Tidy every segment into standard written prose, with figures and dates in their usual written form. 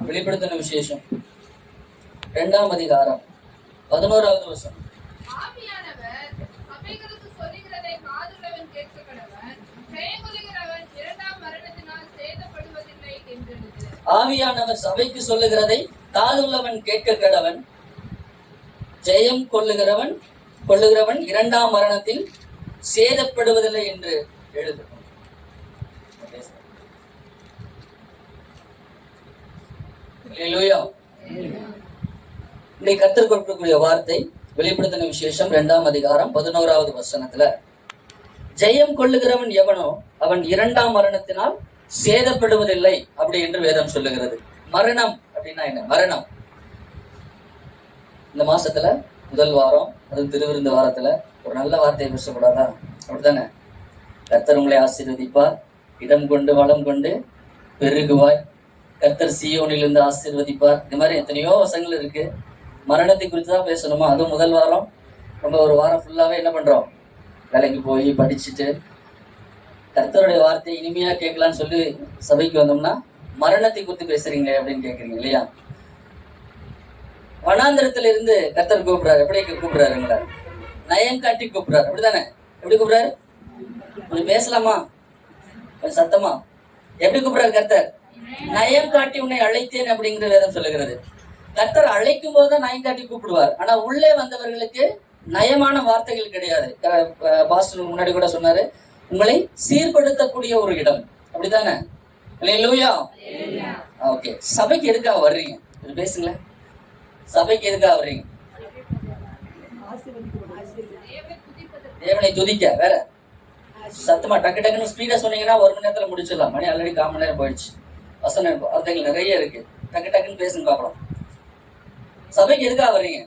வெளிப்படுத்தின விசேஷம் 2ஆம் அதிகாரம் 11வது வசனம். ஆவியானவர் சபைக்கு சொல்லுகிறதை காதுள்ளவன் கேட்க கடவன். ஜெயம் கொள்ளுகிறவன் 2ஆம் மரணத்தில் சேதப்படுவதில்லை என்று எழுதும். இன்னைக்கு கர்த்தர் கொடுக்கக்கூடிய வார்த்தை வெளிப்படுத்தின விசேஷம் 2ஆம் அதிகாரம் 11வது வசனத்துல, ஜெயம் கொள்ளுகிறவன் எவனோ அவன் 2ஆம் மரணத்தினால் சேதப்படுவதில்லை அப்படி என்று வேதம் சொல்லுகிறது. மரணம் அப்படின்னா என்ன? மரணம் இந்த மாசத்துல முதல் வாரம், அது திருவிருந்து வாரத்துல ஒரு நல்ல வார்த்தையை பேசக்கூடாதா? அப்படித்தானே? கர்த்தர் உங்களை ஆசீர்வதிப்பார், இடம் கொண்டு வளம் கொண்டு பெருகுவாய், கர்த்தர் சீயோனிலிருந்து ஆசீர்வதிப்பார். இந்த மாதிரி எத்தனையோ வசங்கள் இருக்கு. மரணத்தை குறித்து தான் பேசணுமா? அதுவும் முதல் வாரம் நம்ம ஒரு வாரம் ஃபுல்லாவே என்ன பண்றோம்? வேலைக்கு போய் படிச்சுட்டு கர்த்தருடைய வார்த்தையை இனிமையா கேட்கலான்னு சொல்லி சபைக்கு வந்தோம்னா மரணத்தை குறித்து பேசுறீங்க அப்படின்னு கேட்குறீங்க இல்லையா? வனாந்திரத்துல இருந்து கர்த்தர் கூப்பிடுறாரு. எப்படி கூப்பிடுறாருங்களா? நயம் காட்டி கூப்பிடுறாரு. அப்படித்தானே? எப்படி கூப்பிடுறாரு? கொஞ்சம் பேசலாமா? கொஞ்சம் சத்தமா. எப்படி கூப்பிடுறாரு கர்த்தர்? நயம் காட்டி உன்னை அழைத்தேன் அப்படிங்கிற வேதம் சொல்லுகிறது. கர்த்தர் அழைக்கும் போதுதான் நயம் காட்டி கூப்பிடுவார். ஆனா உள்ளே வந்தவர்களுக்கு நயமான வார்த்தைகள் கிடையாது. பாஸ்டர் முன்னாடி கூட சொன்னாரு, உங்களை சீர்படுத்தக்கூடிய ஒரு இடம். அப்படித்தானே? அல்லேலூயா. ஓகே, சபைக்கு எதுக்காக வர்றீங்க? பேசுங்களேன். சபைக்கு எதுக்காக வர்றீங்க? தேவனை துதிக்க. வேற சத்தமா டக்கு டக்குன்னு ஸ்பீடா சொன்னீங்கன்னா 1 மணி நேரத்துல முடிச்சிடலாம். மணி ஆல்ரெடி 1/4 மணி நேரம் போயிடுச்சு. வசனம் வார்த்தைகள் நிறைய இருக்கு. டக்கு டக்குன்னு பேசுங்க பாக்கலாம். சபைக்கு எதுக்காக வர்றீங்க?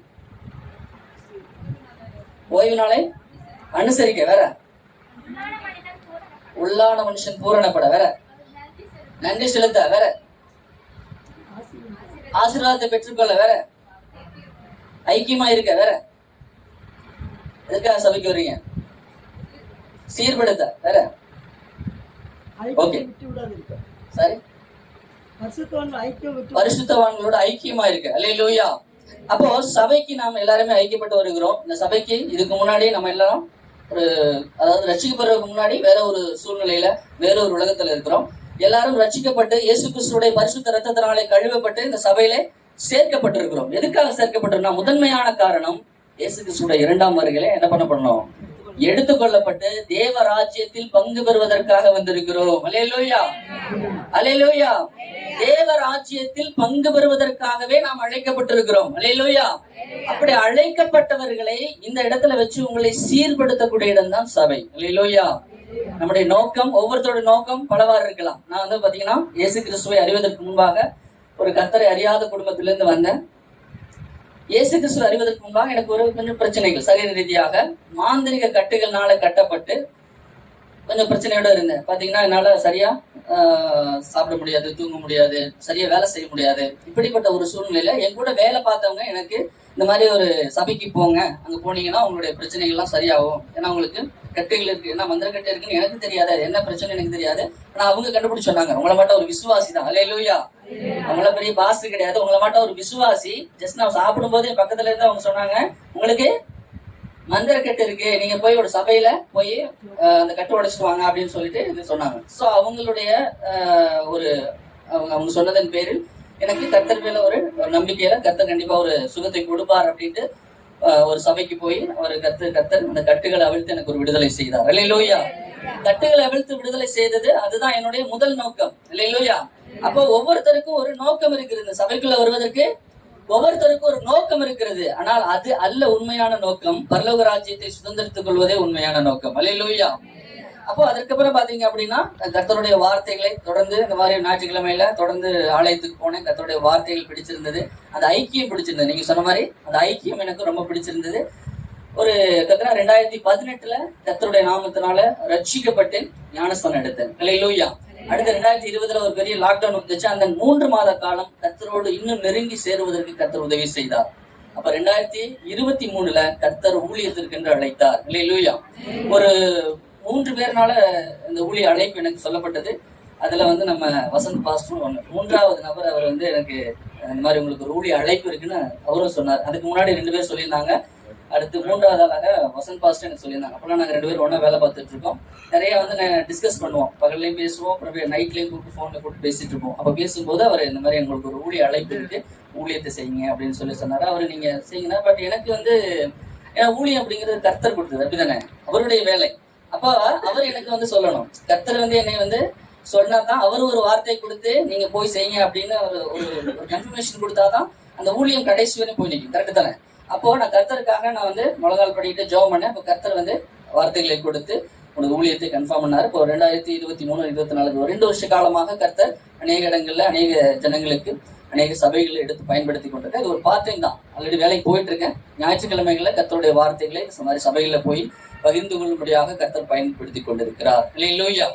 ஓய்வு நாளை அனுசரிக்க. வேற உள்ளான மனுஷன் பூரணப்பட. வேற நன்றி செலுத்த. வேற ஆசீர்வாதத்தை பெற்றுக்கொள்ள. வேற ஐக்கியமா இருக்க. வேற எதுக்காக சபைக்கு வர்றீங்க? சீர்படுத்த. வேற ஓகே சரி, பரிசுத்தவான்களோட ஐக்கியமா இருக்கு. அல்லேலூயா. அப்போ சபைக்கு நாம எல்லாருமே ஐக்கியப்பட்டு வருகிறோம். இந்த சபைக்கு இதுக்கு முன்னாடி நம்ம எல்லாரும் அதாவது ரட்சிக்கப்படுறதுக்கு முன்னாடி வேற ஒரு சூழ்நிலையில வேற ஒரு உலகத்துல இருக்கிறோம். எல்லாரும் ரட்சிக்கப்பட்டு இயேசு கிறிஸ்துவோட பரிசுத்த ரத்தத்தினாலே கழுவப்பட்டு இந்த சபையில சேர்க்கப்பட்டிருக்கிறோம். எதுக்காக சேர்க்கப்பட்டிருந்தா முதன்மையான காரணம் இயேசு கிறிஸ்துவோட 2ஆம் வருகையில என்ன பண்ணணும்? எடுத்துக்கொள்ளப்பட்டு தேவ ராஜ்யத்தில் பங்கு பெறுவதற்காக வந்திருக்கிறோம். அல்லேலூயா, அல்லேலூயா. தேவ ராஜ்யத்தில் பங்கு பெறுவதற்காகவே நாம் அழைக்கப்பட்டிருக்கிறோம். அல்லேலூயா. அப்படி அழைக்கப்பட்டவர்களை இந்த இடத்துல வச்சு உங்களை சீர்படுத்தக்கூடிய இடம் தான் சபை. அல்லேலூயா. நம்முடைய நோக்கம், ஒவ்வொருத்தரோட நோக்கம் பலவாறு இருக்கலாம். நான் வந்து பாத்தீங்கன்னா இயேசு கிறிஸ்துவை அறிவதற்கு முன்பாக ஒரு கர்த்தரை அறியாத குடும்பத்திலிருந்து வந்தேன். இயேசு கிறிஸ்துவை அறிவதற்கு முன்பாக எனக்கு ஒரு கொஞ்சம் பிரச்சனைகள், சரீர ரீதியாக மாந்திரிக கட்டுகள்னால கட்டப்பட்டு கொஞ்சம் பிரச்சனையோட இருந்தேன். பாத்தீங்கன்னா என்னால சரியா சாப்பிட முடியாது, தூங்க முடியாது, சரியா வேலை செய்ய முடியாது. இப்படிப்பட்ட ஒரு சூழ்நிலையில என் கூட வேலை பார்த்தவங்க எனக்கு இந்த மாதிரி ஒரு சபைக்கு போங்க, அங்க போனீங்கன்னா உங்களுடைய பிரச்சனைகள் எல்லாம் சரியாகும், ஏன்னா உங்களுக்கு கட்டுகள் இருக்கு, என்ன மந்திர கட்டு இருக்குன்னு எனக்கு தெரியாது, என்ன பிரச்சனை எனக்கு தெரியாது. ஆனா அவங்க கண்டுபிடிச்சு சொன்னாங்க, உங்களை மட்டும் ஒரு விசுவாசி தான். அல்லேலூயா. அவங்கள பெரிய பாஸ் கிடையாது, உங்களை மட்டும் ஒரு விசுவாசி. ஜஸ்ட் நான் சாப்பிடும் போது பக்கத்துல இருந்து அவங்க சொன்னாங்க, உங்களுக்கு மந்திர கட்டு இருக்கு, நீங்க போய் ஒரு சபையில போய் அந்த கட்டு உடைச்சிட்டு வாங்க அப்படின்னு சொல்லிட்டு இது சொன்னாங்க. சோ அவங்களுடைய அவங்க சொன்னதன் பேரில் எனக்கு கர்த்தர் மேல ஒரு நம்பிக்கையில கர்த்தர் கண்டிப்பா ஒரு சுகத்தை கொடுப்பார் அப்படின்ட்டு ஒரு சபைக்கு போய் அவர் கர்த்தர் அந்த கட்டுகளை அவிழ்த்து எனக்கு ஒரு விடுதலை செய்தார். அல்லேலூயா. கட்டுகளை அவிழ்த்து விடுதலை செய்தது அதுதான் என்னுடைய முதல் நோக்கம். அல்லேலூயா. அப்போ ஒவ்வொருத்தருக்கும் ஒரு நோக்கம் இருக்கிறது. இந்த சபைக்குள்ள வருவதற்கு ஒவ்வொருத்தருக்கும் ஒரு நோக்கம் இருக்கிறது. ஆனால் அது அல்ல உண்மையான நோக்கம். பரலோக ராஜ்யத்தை சுதந்திரித்துக் கொள்வதே உண்மையான நோக்கம். அல்லேலூயா. அப்போ அதற்கப்புறம் பாத்தீங்க அப்படின்னா கர்த்தருடைய வார்த்தைகளை தொடர்ந்து இந்த மாதிரி ஞாயிற்றுக்கிழமையில தொடர்ந்து ஆலயத்துக்கு போனேன். கர்த்தருடைய வார்த்தைகள் பிடிச்சிருந்தது, அந்த ஐக்கியம் பிடிச்சிருந்தது. நீங்க சொன்ன மாதிரி அந்த ஐக்கியம் எனக்கு ரொம்ப பிடிச்சிருந்தது. ஒரு 2018 கர்த்தருடைய நாமத்தினால ரட்சிக்கப்பட்டு ஞானஸ்தானம் எடுத்தேன். அல்லேலூயா. அடுத்த 2020 ஒரு பெரிய லாக்டவுன் வந்துச்சு. அந்த 3 மாத காலம் கர்த்தரோடு இன்னும் நெருங்கி சேருவதற்கு கர்த்தர் உதவி செய்தார். அப்ப 2023 கர்த்தர் ஊழியத்திற்கு என்று அழைத்தார். அல்லேலூயா. ஒரு 3 பேர்னால இந்த ஊழிய அழைப்பு எனக்கு சொல்லப்பட்டது. அதுல வந்து நம்ம வசந்த் பாஸ்டரும் ஒண்ணு. 3வது நபர் அவர் வந்து எனக்கு இந்த மாதிரி உங்களுக்கு ஒரு ஊழிய அழைப்பு இருக்குன்னு அவரும் சொன்னார். அதுக்கு முன்னாடி 2 பேர் சொல்லியிருந்தாங்க. அடுத்து 3வது ஆளாக வசந்த் பாஸ்டர் எனக்கு சொல்லியிருந்தாங்க. அப்பெல்லாம் நாங்க 2 பேரும் ஒண்ணா வேலை பார்த்துட்டு இருக்கோம். நிறைய வந்து டிஸ்கஸ் பண்ணுவோம், பகல்லையும் பேசுவோம், அப்புறம் நைட்லயும் கூப்பிட்டு போன்ல கூப்பிட்டு பேசிட்டு இருப்போம். அப்ப பேசும்போது அவர் இந்த மாதிரி உங்களுக்கு ஒரு ஊழிய அழைப்பு இருக்கு, ஊழியத்தை செய்யுங்க அப்படின்னு சொல்லி சொன்னாரு. அவரு நீங்க செய்யுங்கன்னா, பட் எனக்கு வந்து ஏன்னா ஊழியம் அப்படிங்கிறது கர்த்தர் கொடுத்தது, அப்படிதானே, அவருடைய வேலை. அப்ப அவர் எனக்கு வந்து சொல்லணும், கர்த்தர் வந்து என்னை வந்து சொன்னாதான், அவரு ஒரு வார்த்தை கொடுத்து நீங்க போய் செய்யுங்க அப்படின்னு ஒரு கன்ஃபர்மேஷன் கொடுத்தாதான் அந்த ஊழியம் கடைசி வரையும் போய் நிற்கும். கரெக்ட் தானே? அப்போ நான் கர்த்தருக்காக நான் வந்து முழங்கால் படிக்கிட்டு ஜெபம் பண்ணேன். அப்போ கர்த்தர் வந்து வார்த்தைகளை கொடுத்து உனக்கு ஊழியத்தை கன்ஃபார்ம் பண்ணாரு. இப்போ 2023 24 2 வருஷ காலமாக கர்த்தர் அநேக இடங்கள்ல அநேக ஜனங்களுக்கு அநேக சபைகளை எடுத்து பயன்படுத்தி கொண்டிருக்கேன். இது ஒரு பார்ட் டைம் தான், ஆல்ரெடி வேலைக்கு போயிட்டு இருக்கேன். ஞாயிற்றுக்கிழமைகள்ல கர்த்தருடைய வார்த்தைகளை இந்த மாதிரி சபைகளில் போய் பகிர்ந்து கொள்ளும்படியாக கர்த்தர் பயன்படுத்தி கொண்டிருக்கிறார். இல்லையா?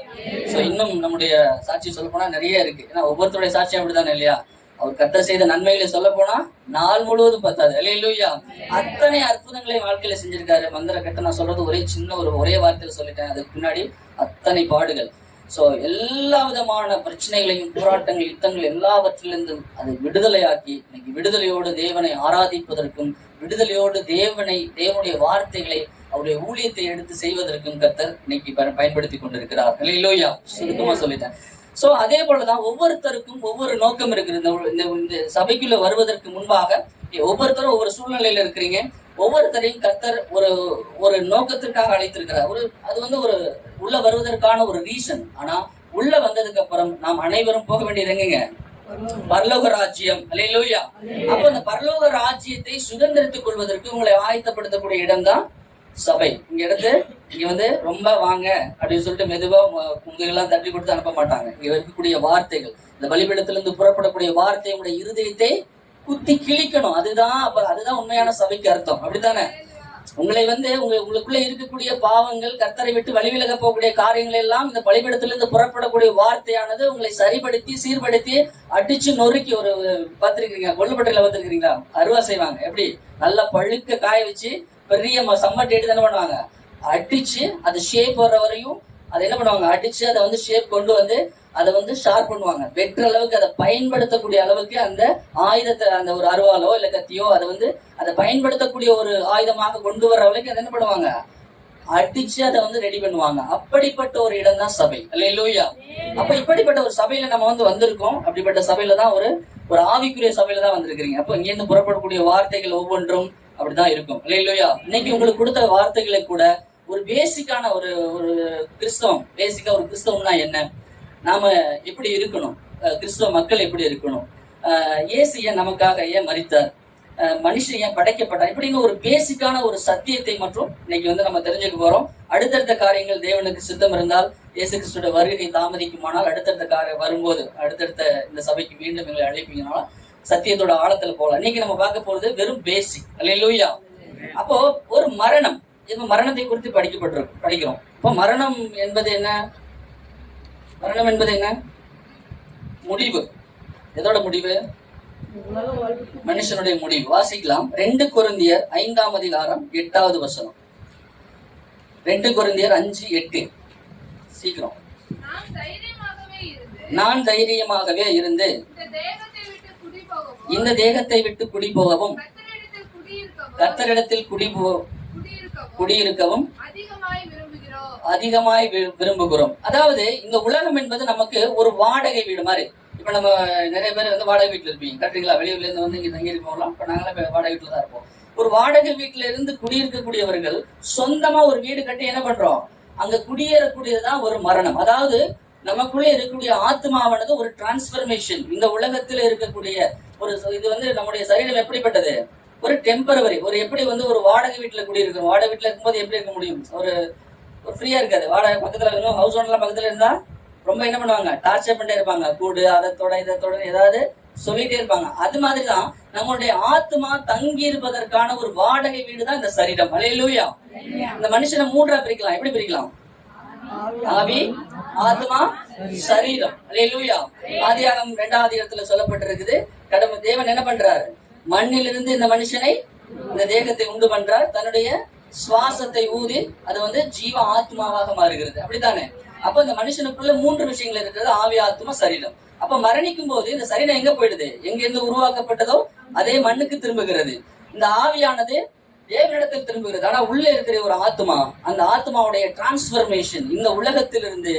சோ இன்னும் நம்முடைய சாட்சி சொல்ல போனா நிறைய இருக்கு. ஏன்னா ஒவ்வொருத்தருடைய சாட்சியும் அப்படித்தானே இல்லையா? அவர் கர்த்தர் செய்த நன்மைகளை சொல்ல போனா நாள் முழுவதும் பத்தாது. இல்லையா? அத்தனை அற்புதங்களை வாழ்க்கையில செஞ்சிருக்காரு. மந்திர கட்ட நான் சொல்றது ஒரே சின்ன ஒரே வார்த்தையில சொல்லிட்டேன். அதுக்கு பின்னாடி அத்தனை பாடுகள். சோ எல்லா விதமான பிரச்சனைகளையும், போராட்டங்கள், யுத்தங்கள் எல்லாவற்றிலிருந்தும் அதை விடுதலையாக்கி இன்னைக்கு விடுதலையோடு தேவனை ஆராதிப்பதற்கும், விடுதலையோடு தேவனுடைய வார்த்தைகளை, அவருடைய ஊழியத்தை எடுத்து செய்வதற்கும் கர்த்தர் இன்னைக்கு பயன்படுத்தி கொண்டிருக்கிறார். இல்லையா? சுருக்கமா சொல்லிட்டேன். சோ அதே போலதான் ஒவ்வொருத்தருக்கும் ஒவ்வொரு நோக்கம் இருக்குது. இந்த சபைக்குள்ள வருவதற்கு முன்பாக ஒவ்வொருத்தரும் ஒவ்வொரு சூழ்நிலையில இருக்கிறீங்க. ஒவ்வொருத்தரையும் கர்த்தர் ஒரு நோக்கத்திற்காக அழைத்திருக்கிறார். அது வந்து ஒரு உள்ள வருவதற்கான ஒரு ரீசன். ஆனா உள்ள வந்ததுக்கு அப்புறம் நாம் அனைவரும் போக வேண்டியது எங்கங்க? பரலோக ராஜ்யம். அல்லேலூயா. அப்ப அந்த பரலோக ராஜ்யத்தை சுதந்திரித்துக் கொள்வதற்கு உங்களை ஆயத்தப்படுத்தக்கூடிய இடம் தான் சபை. இங்க வந்து ரொம்ப வாங்க அப்படின்னு சொல்லிட்டு மெதுவா உங்களெல்லாம் தட்டி கொடுத்து அனுப்ப மாட்டாங்க. இங்க இருக்கக்கூடிய வார்த்தைகள், இந்த பலிபீடத்திலிருந்து புறப்படக்கூடிய வார்த்தை உங்களுடைய இருதயத்தை குத்தி கிழிக்கணும். அதுதான் உண்மையான சபைக்கு அர்த்தம். அப்படித்தானே? உங்களை வந்து உங்களுக்குள்ள இருக்கக்கூடிய பாவங்கள், கர்த்தரை விட்டு வழிவிலக போகக்கூடிய காரியங்கள் எல்லாம் இந்த பலிபீடத்திலிருந்து புறப்படக்கூடிய வார்த்தையானது உங்களை சரிப்படுத்தி சீர்படுத்தி அடிச்சு நொறுக்கி ஒரு பார்த்திருக்கீங்க, கொல்லுப்பட்டையில பார்த்திருக்கீங்களா? அருவா செய்வாங்க. எப்படி நல்லா பழுக்க காய வச்சு பெரிய சம்மட்டி எடுத்து என்ன பண்ணுவாங்க, அடிச்சு அது ஷேப் வர்ற வரையும் அதை என்ன பண்ணுவாங்க, அடிச்சு அதை வந்து ஷேப் கொண்டு வந்து அதை வந்து ஷார்ப் பண்ணுவாங்க. வெற்ற அளவுக்கு அதை பயன்படுத்தக்கூடிய அளவுக்கு அந்த ஆயுதத்தை, அந்த ஒரு அருவாலோ இல்ல கத்தியோ அதை வந்து அதை பயன்படுத்தக்கூடிய ஒரு ஆயுதமாக கொண்டு வர்ற அளவுக்கு அதை என்ன பண்ணுவாங்க, அடிச்சு அதை வந்து ரெடி பண்ணுவாங்க. அப்படிப்பட்ட ஒரு இடம் தான் சபை. அல்லேலூயா. அப்ப இப்படிப்பட்ட ஒரு சபையில நம்ம வந்து வந்திருக்கோம். அப்படிப்பட்ட சபையில தான் ஒரு ஆவிக்குரிய சபையில தான் வந்திருக்கிறீங்க. அப்ப இங்க இருந்து புறப்படக்கூடிய வார்த்தைகள் ஒவ்வொன்றும் அப்படிதான் இருக்கும். இல்லையா? இன்னைக்கு உங்களுக்கு கொடுத்த வார்த்தைகளை கூட ஒரு பேசிக்கான ஒரு கிறிஸ்தவம், பேசிக்கா ஒரு கிறிஸ்தவம்னா என்ன, நாம எப்படி இருக்கணும், கிறிஸ்தவ மக்கள் எப்படி இருக்கணும், இயேசு ஏன் நமக்காக ஏன் மரித்தார், மனுஷன் ஏன் படைக்கப்பட்டார், இப்படின்னு ஒரு பேசிக்கான ஒரு சத்தியத்தை மற்றும் இன்னைக்கு வந்து நம்ம தெரிஞ்சுக்க போறோம். அடுத்தடுத்த காரியங்கள் தேவனுக்கு சித்தம் இருந்தால், இயேசு கிறிஸ்துவோட வருகை தாமதிக்குமானால், அடுத்தடுத்த காரியம் வரும்போது அடுத்தடுத்த இந்த சபைக்கு மீண்டும் எங்களை அழைப்பீங்கனால சத்தியத்தோட ஆழத்துல போகலாம். இன்னைக்கு நம்ம பார்க்க போறது வெறும் பேசிக். அல்லேலூயா. அப்போ ஒரு மரணம், இப்ப மரணத்தை குறித்து படிக்கிறோம். இப்போ மரணம் என்பது என்ன? மரணம் என்பது என்ன? முடிவு. எதோட முடிவு? மனுஷனுடைய முடிவு. வாசிக்கலாம். 2 கொரிந்தியர் 5ஆம் அதிகாரம் 8வது வசனம். 2 கொரிந்தியர் 5:8. சீக்கிரம். நான் தைரியமாகவே இருந்து இந்த தேகத்தை விட்டு குடி போகவும் கர்த்தரிடத்தில் குடியிருக்கவும் அதிகமாய் விரும்புகிறோம். அதாவது இந்த உலகம் என்பது நமக்கு ஒரு வாடகை வீடு மாதிரி. இப்ப நம்ம நிறைய பேர் வந்து வாடகை வீட்டுல இருப்பீங்க, கரெக்டுங்களா? வெளியூர்ல இருந்து வந்து இங்க தங்கி இருக்கோம்லாம். இப்ப நாங்களாம் வாடகை வீட்டுல தான் இருப்போம். ஒரு வாடகை வீட்டுல இருந்து குடியிருக்கக்கூடியவர்கள் சொந்தமா ஒரு வீடு கட்டி என்ன பண்றோம், அங்க குடியேறக்கூடியதுதான் ஒரு மரணம். அதாவது நமக்குள்ளே இருக்கக்கூடிய ஆத்மாவானது ஒரு டிரான்ஸ்பர்மேஷன். இந்த உலகத்துல இருக்கக்கூடிய இது வந்து நம்முடைய சரீரம் எப்படிப்பட்டது, ஒரு டெம்பரவரி. எப்படி வந்து ஒரு வாடகை வீட்டுல குடியிருக்கணும். வாடகை வீட்டுல இருக்கும்போது எப்படி இருக்க முடியும், ஒரு ஃப்ரீயா இருக்காது. வாடகை பக்கத்துல இருக்கணும், ஹவுஸ் ஓனர்லாம் பக்கத்துல இருந்தா ரொம்ப என்ன பண்ணுவாங்க, டார்ச்சர் பண்ணிட்டே இருப்பாங்க. கூடு அதத்தோட இதத்தோட ஏதாவது சொல்லிட்டே இருப்பாங்க. அது மாதிரிதான் நம்மளுடைய ஆத்மா தங்கி இருப்பதற்கான ஒரு வாடகை வீடு தான் இந்த சரீரம். அல்லேலூயா. இந்த மனுஷனை 3ஆ பிரிக்கலாம். எப்படி பிரிக்கலாம்? ஆவி, ஆத்மா, சரீரம். அல்லேலூயா. ஆதியாகமம் 2ஆம் அதிகாரத்துல சொல்லப்பட்டிருக்குது, தேவன் என்ன பண்றாரு, மண்ணிலிருந்து இந்த மனுஷனை, இந்த தேகத்தை உண்டு பண்றார், தன்னுடைய சுவாசத்தை ஊதி அது வந்து ஜீவ ஆத்மாவாக மாறுகிறது. அப்படித்தானே? அப்ப இந்த மனுஷனுக்குள்ள 3 விஷயங்கள் இருக்கிறது, ஆவி, ஆத்மா, சரீரம். அப்ப மரணிக்கும் போது இந்த சரீரம் எங்க போயிடுது? எங்க இருந்து உருவாக்கப்பட்டதோ அதே மண்ணுக்கு திரும்புகிறது. இந்த ஆவியானது தேவனிடத்தில் திரும்புகிறது. ஆனா உள்ள இருக்கிற ஒரு ஆத்மா, அந்த ஆத்மாவுடைய டிரான்ஸ்பர்மேஷன் இந்த உலகத்திலிருந்து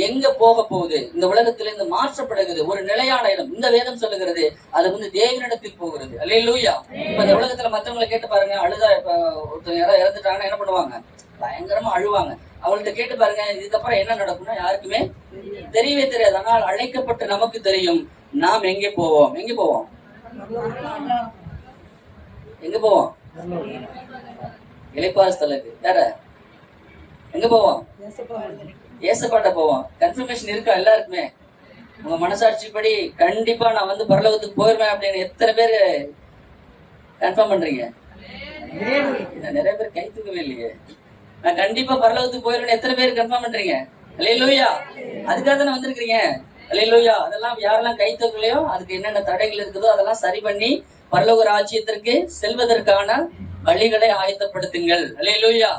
எங்க போக போகுது? இந்த உலகத்திலிருந்து மாற்றப்படுகிறது ஒரு நிலையான இடம். இந்த வேதம் சொல்லுகிறது அது வந்து தேவனிடத்தில் போகிறது. அல்லேலூயா. இப்ப இந்த உலகத்துல மத்தவங்களை கேட்டு பாருங்க, அழுதா இப்ப ஒருத்தர் யாராவது இறந்துட்டாங்கன்னா என்ன பண்ணுவாங்க? பயங்கரமா அழுவாங்க. அவங்கள்ட்ட கேட்டு பாருங்க, இதுக்கப்புறம் என்ன நடக்கும்னா யாருக்குமே தெரியவே தெரியாது. ஆனால் அழைக்கப்பட்டு நமக்கு தெரியும் நாம் எங்கே போவோம். எங்க போவோம்? எங்க போவோம்? இளைப்பாறு ஸ்தலத்துக்கு. வேற எங்க போவோம்? ஏசப்பாட்ட போவோம். கன்ஃபர்மேஷன் இருக்கா எல்லாருக்குமே? உங்க மனசாட்சிப்படி கண்டிப்பா நான் வந்து பரலோகத்துக்கு போயிருவேன் அப்படின்னு எத்தனை பேரு கன்ஃபார்ம் பண்றீங்க? நிறைய பேர் கை தூக்கவே இல்லையே. நான் கண்டிப்பா பரலோகத்துக்கு போயிருவேன் எத்தனை பேர் கன்ஃபார்ம் பண்றீங்க? அல்லேலூயா. அதுக்காக தானே வந்திருக்கிறீங்க. அல்லேலூயா. அதெல்லாம் யாரெல்லாம் கை தூக்கலையோ அதுக்கு என்னென்ன தடைகள் இருக்குதோ அதெல்லாம் சரி பண்ணி பரலோக ராஜ்யத்திற்கு செல்வதற்கான வழிகளை ஆயத்தப்படுத்துங்கள். அல்லேலூயா.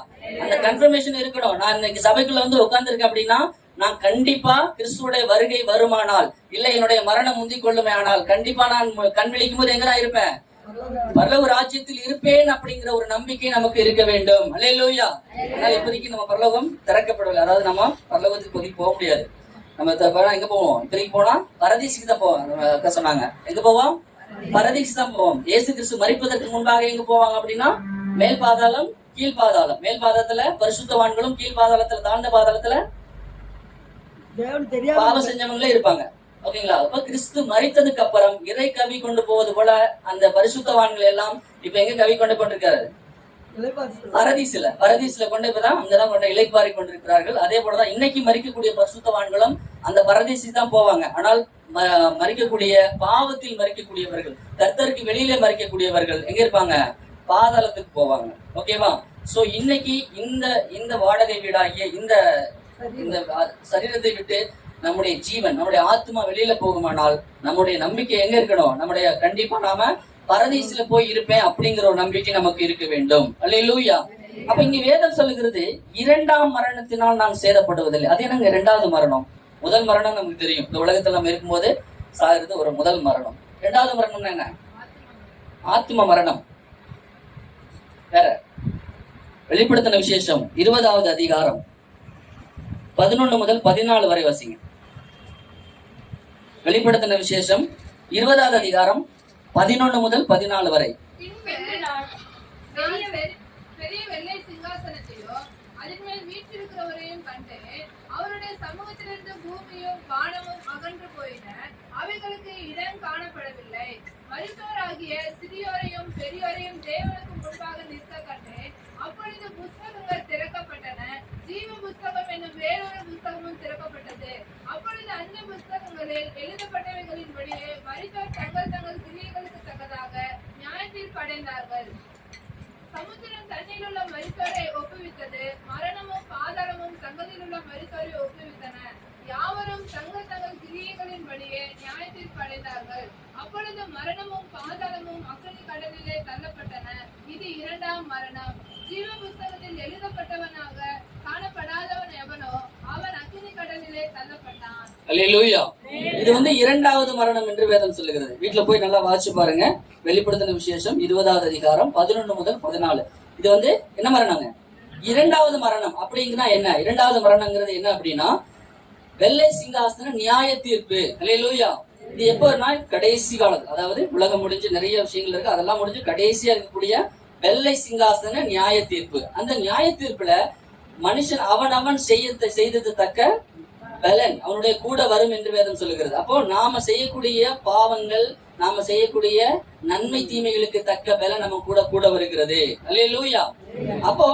அந்த கன்ஃபர்மேஷன் இருக்கணும். நான் இன்னைக்கு சபைக்குள்ள வந்து உட்கார்ந்துருக்கேன் அப்படின்னா நான் கண்டிப்பா கிறிஸ்துவோட வருகை வருமானால், இல்ல என்னுடைய மரணம் முந்திக் கொள்ளுமே ஆனால், கண்டிப்பா நான் கண் விழிக்கும் போது எங்கதான் இருப்பேன்? பரலோக ராஜ்யத்தில் இருப்பேன் அப்படிங்கிற ஒரு நம்பிக்கை நமக்கு இருக்க வேண்டும். அல்லேலூயா. ஆனால் இப்போதைக்கு நம்ம பரலோகம் திறக்கப்படவில்லை. அதாவது நம்ம பரலோகத்துக்கு இப்போதைக்கு போக முடியாது. நம்ம எங்க போவோம்? இப்போதைக்கு போனா பரதீசுக்கு தான் போவோம் சொன்னாங்க. எங்க போவோம்? பரதீசு தான் போவோம். இயேசு கிறிஸ்து மரிப்பதற்கு முன்பாக எங்க போவாங்க அப்படின்னா மேல் பாதாளம், கீழ் பாதாளம். மேல் பாதாளத்துல பரிசுத்தவான்களும், கீழ் பாதாளத்துல, தாழ்ந்த பாதாளத்துல பாவம் செஞ்சவங்களே இருப்பாங்க. ஓகேங்களா? அப்ப கிறிஸ்து மரித்ததுக்கு அப்புறம் இறை கவி கொண்டு போவது போல அந்த பரிசுத்தவான்கள் எல்லாம் இப்ப எங்க கவி கொண்டு கொண்டிருக்காரு? பரதீசுல கொண்டு இப்பதான் அங்கதான் கொண்டு இளைப்பாரி கொண்டிருக்கிறார்கள். அதே போலதான் இன்னைக்கு மரிக்கக்கூடிய பரிசுத்தவான்களும் அந்த பரதீசுக்கு தான் போவாங்க. ஆனால் மரிக்கக்கூடிய பாவத்தில் மரிக்கக்கூடியவர்கள், கர்த்தருக்கு வெளியிலே மரிக்கக்கூடியவர்கள் எங்க இருப்பாங்க? பாதாளத்துக்கு போவாங்க. ஓகேவா? சோ இன்னைக்கு இந்த வாடகை வீடாகிய இந்த சரீரத்தை விட்டு நம்முடைய ஜீவன், நம்முடைய ஆத்மா வெளியில போகுமானால் நம்முடைய நம்பிக்கை எங்க இருக்கணும்? நம்முடைய கண்டிப்பா நாம பரதீசுல போய் இருப்பேன் அப்படிங்கிற ஒரு நம்பிக்கை நமக்கு இருக்க வேண்டும். அல்லேலூயா. அப்ப இங்க வேதம் சொல்லுகிறது 2ஆம் மரணத்தினால் நாம் சேதப்படுவதில்லை. அது என்னங்க 2வது மரணம்? முதல் மரணம் நமக்கு தெரியும், இந்த உலகத்துல நம்ம இருக்கும்போது சாகிறது ஒரு முதல் மரணம். 2வது மரணம் என்ன? ஆத்ம மரணம். வேற வெளிப்படுத்தின விசேஷம் 20வது அதிகாரம் 11 முதல் 14 வரை வாசிங்க. வெளிப்படுத்தின விசேஷம் 20வது அதிகாரம் 11 முதல் 14 வரை. பெரிய வெள்ளை சிங்காசனத்தையோ அதன் மேல் வீற்றிருக்கிறவரையும் கண்டு அவருடைய சமூகத்திலிருந்து பூமியும் வானமும் அகன்று போயின. அவைகளுக்கு இடம் காணப்படவில்லை. மரித்தோராகிய சிறியோரையும் பெரியோரையும் தேவனுக்கு முன்பாக நிற்க கண்டு அப்பொழுது புஸ்தகங்கள் திறக்கப்பட்டன. ஜீவ புஸ்தகம் என்னும் வேறொரு புஸ்தகமும் திறக்கப்பட்டது. அப்பொழுது அந்த புஸ்தகங்களில் எழுதப்பட்டவைகளின்படியே மரித்தோர் தங்கள் தங்கள் கிரியைகளுக்கு தக்கதாக நியாயத்தீர்ப்பு அடைந்தார்கள். சமுத்திரம் தண்ணில் உள்ள மரித்தோரை ஒப்புவித்தது. மரணமும் பாதாளமும் தங்களில் உள்ள மரித்தோரை ஒப்புவித்தன. யாவரும் தங்கள் தங்கள் கிரியைகளின்படியே நியாயத்தீர்ப்பு அடைந்தார்கள். அப்பொழுது மரணமும் பாதாளமும் அக்கினி கடலிலே தள்ளப்பட்டன. இது 2ஆம் மரணம். ஜீவ புஸ்தகத்தில் எழுதப்பட்டவனாக காணப்படாதவன் எவனோ அவன் அக்கினி கடலிலே தள்ளப்பட்டான். அல்லேலூயா. இது வந்து 2வது மரணம் என்று வேதம் சொல்லுகிறது. வீட்டுல போய் நல்லா வாசிச்சு பாருங்க. வெளிப்படுத்தின விசேஷம் 20வது அதிகாரம் 11 முதல் 14. இது வந்து என்ன மரணங்க? 2வது மரணம். அப்படிங்கன்னா என்ன? 2வது மரணங்கிறது என்ன அப்படின்னா வெள்ளை சிங்காசன நியாய தீர்ப்பு. அல்லேலூயா. இது எப்போனா கடைசி காலத்துல, அதாவது உலகம் முடிஞ்சு நிறைய விஷயங்கள் இருக்கு, அதெல்லாம் முடிஞ்சு கடைசியா இருக்கக்கூடிய வெள்ளை சிங்காசன நியாய தீர்ப்பு. அந்த நியாய தீர்ப்புல மனுஷன் அவன் செய்தது தக்க பலன் அவனுடைய கூட வரும் என்று வேதம் சொல்லுகிறது. அப்போ நாம செய்யக்கூடிய பாவங்கள், நாம செய்யக்கூடிய நன்மை தீமைகளுக்கு தக்க பலன் நம்ம கூட வருகிறது. அல்லேலூயா. அப்போ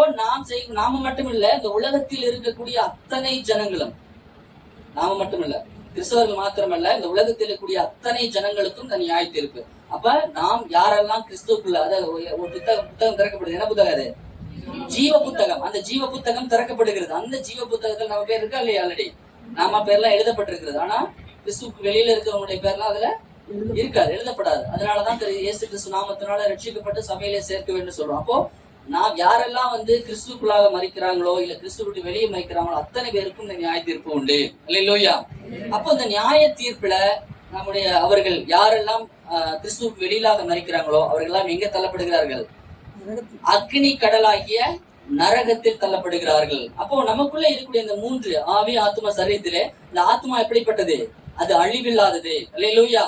நாம மட்டும் இல்ல, இந்த உலகத்தில் இருக்கக்கூடிய அத்தனை ஜனங்களும், நாம மட்டும் இல்ல, கிறிஸ்தவர்கள் மாத்திரமல்ல, இந்த உலகத்தில் இருக்கக்கூடிய அத்தனை ஜனங்களுக்கும் இந்த நியாய தீர்ப்பு. அப்ப நாம் யாரெல்லாம் கிறிஸ்துக்குள்ள, அதாவது ஒரு புத்தகம் திறக்கப்படுது. என்ன புத்தகம் அது? ஜீவ புத்தகம். அந்த ஜீவ புத்தகம் திறக்கப்படுகிறது. அந்த ஜீவ புத்தகத்தில் நம்ம பேர் இருக்கா இல்லையா? ஆல்ரெடி நாம பேர்லாம் எழுதப்பட்டிருக்கிறது. ஆனா கிறிஸ்துக்கு வெளியில இருக்கிறவங்களுடைய பேர்லாம் அதுல இருக்காது, எழுதப்படாது. அதனாலதான் இயேசு கிறிஸ்து நாமத்தினால ரட்சிக்கப்பட்டு சபையிலே சேர்க்க வேண்டும் சொல்றோம். அப்போ நாம் யாரெல்லாம் வந்து கிறிஸ்துக்குள்ளாக மறிக்கிறாங்களோ இல்ல கிறிஸ்துவ விட்டு வெளியே மறிக்கிறாங்களோ அத்தனை பேருக்கும் இந்த நியாய தீர்ப்பு உண்டு. அல்லேலூயா. அப்போ இந்த நியாய தீர்ப்புல நம்முடைய அவர்கள் யாரெல்லாம் கிறிஸ்துவுக்கு வெளியிலாக மறிக்கிறாங்களோ அவர்கள் எல்லாம் எங்க தள்ளப்படுகிறார்கள்? அக்னி கடலாகிய நரகத்தில் தள்ளப்படுகிறார்கள். அப்போ நமக்குள்ள இருக்கக்கூடிய இந்த 3 ஆவி, ஆத்மா, சரீரத்திலே இந்த ஆத்மா எப்படிப்பட்டது? அது அழிவில்லாதது. அல்லேலூயா.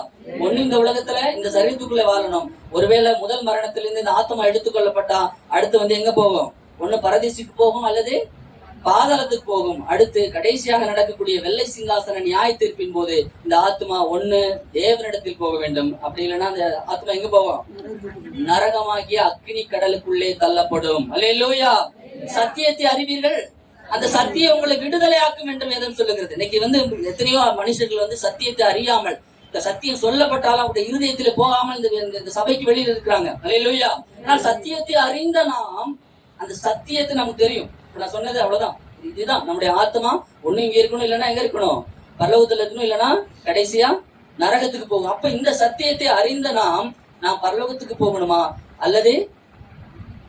ஒண்ணு இந்த உலகத்துல இந்த சரீரத்துக்குள்ள வாழணும். ஒருவேளை முதல் மரணத்திலிருந்து இந்த ஆத்மா எடுத்துக்கொள்ளப்பட்டா அடுத்து வந்து எங்க போகும்? ஒண்ணு பரதேசிக்கு போகும் அல்லது பாதாளத்துக்கு போகும். அடுத்து கடைசியாக நடக்கக்கூடிய வெள்ளை சிங்காசன நியாய தீர்ப்பின் போது இந்த ஆத்மா ஒண்ணு தேவனிடத்தில் போக வேண்டும், அப்படி இல்லைன்னா அந்த ஆத்மா எங்க போகும்? நரகமாகிய அக்னி கடலுக்குள்ளே தள்ளப்படும். அல்லேலூயா. சத்தியத்தை அறிவீர்கள், அந்த சத்தியம் உங்களை விடுதலை ஆக்கும் என்று வேதம் சொல்லுகிறது. இன்னைக்கு வந்து எத்தனையோ மனுஷர்கள் வந்து சத்தியத்தை அறியாமல், இந்த சத்தியம் சொல்லப்பட்டாலும் அவருடைய இருதயத்திலே போகாமல் இந்த சபைக்கு வெளியில் இருக்கிறாங்க. அல்லேலூயா. ஆனால் சத்தியத்தை அறிந்த நாம், அந்த சத்தியத்தை நமக்கு தெரியும். நான் சொன்னது அவ்வளவுதான். இதுதான் நம்முடைய ஆத்மா ஒண்ணு இங்க இருக்கணும், இல்லைன்னா எங்க இருக்கணும்? பரலோகத்துல இருக்கணும், இல்லைன்னா கடைசியா நரகத்துக்கு போகும். அப்ப இந்த சத்தியத்தை அறிந்த நாம் பரலோகத்துக்கு போகணுமா அல்லது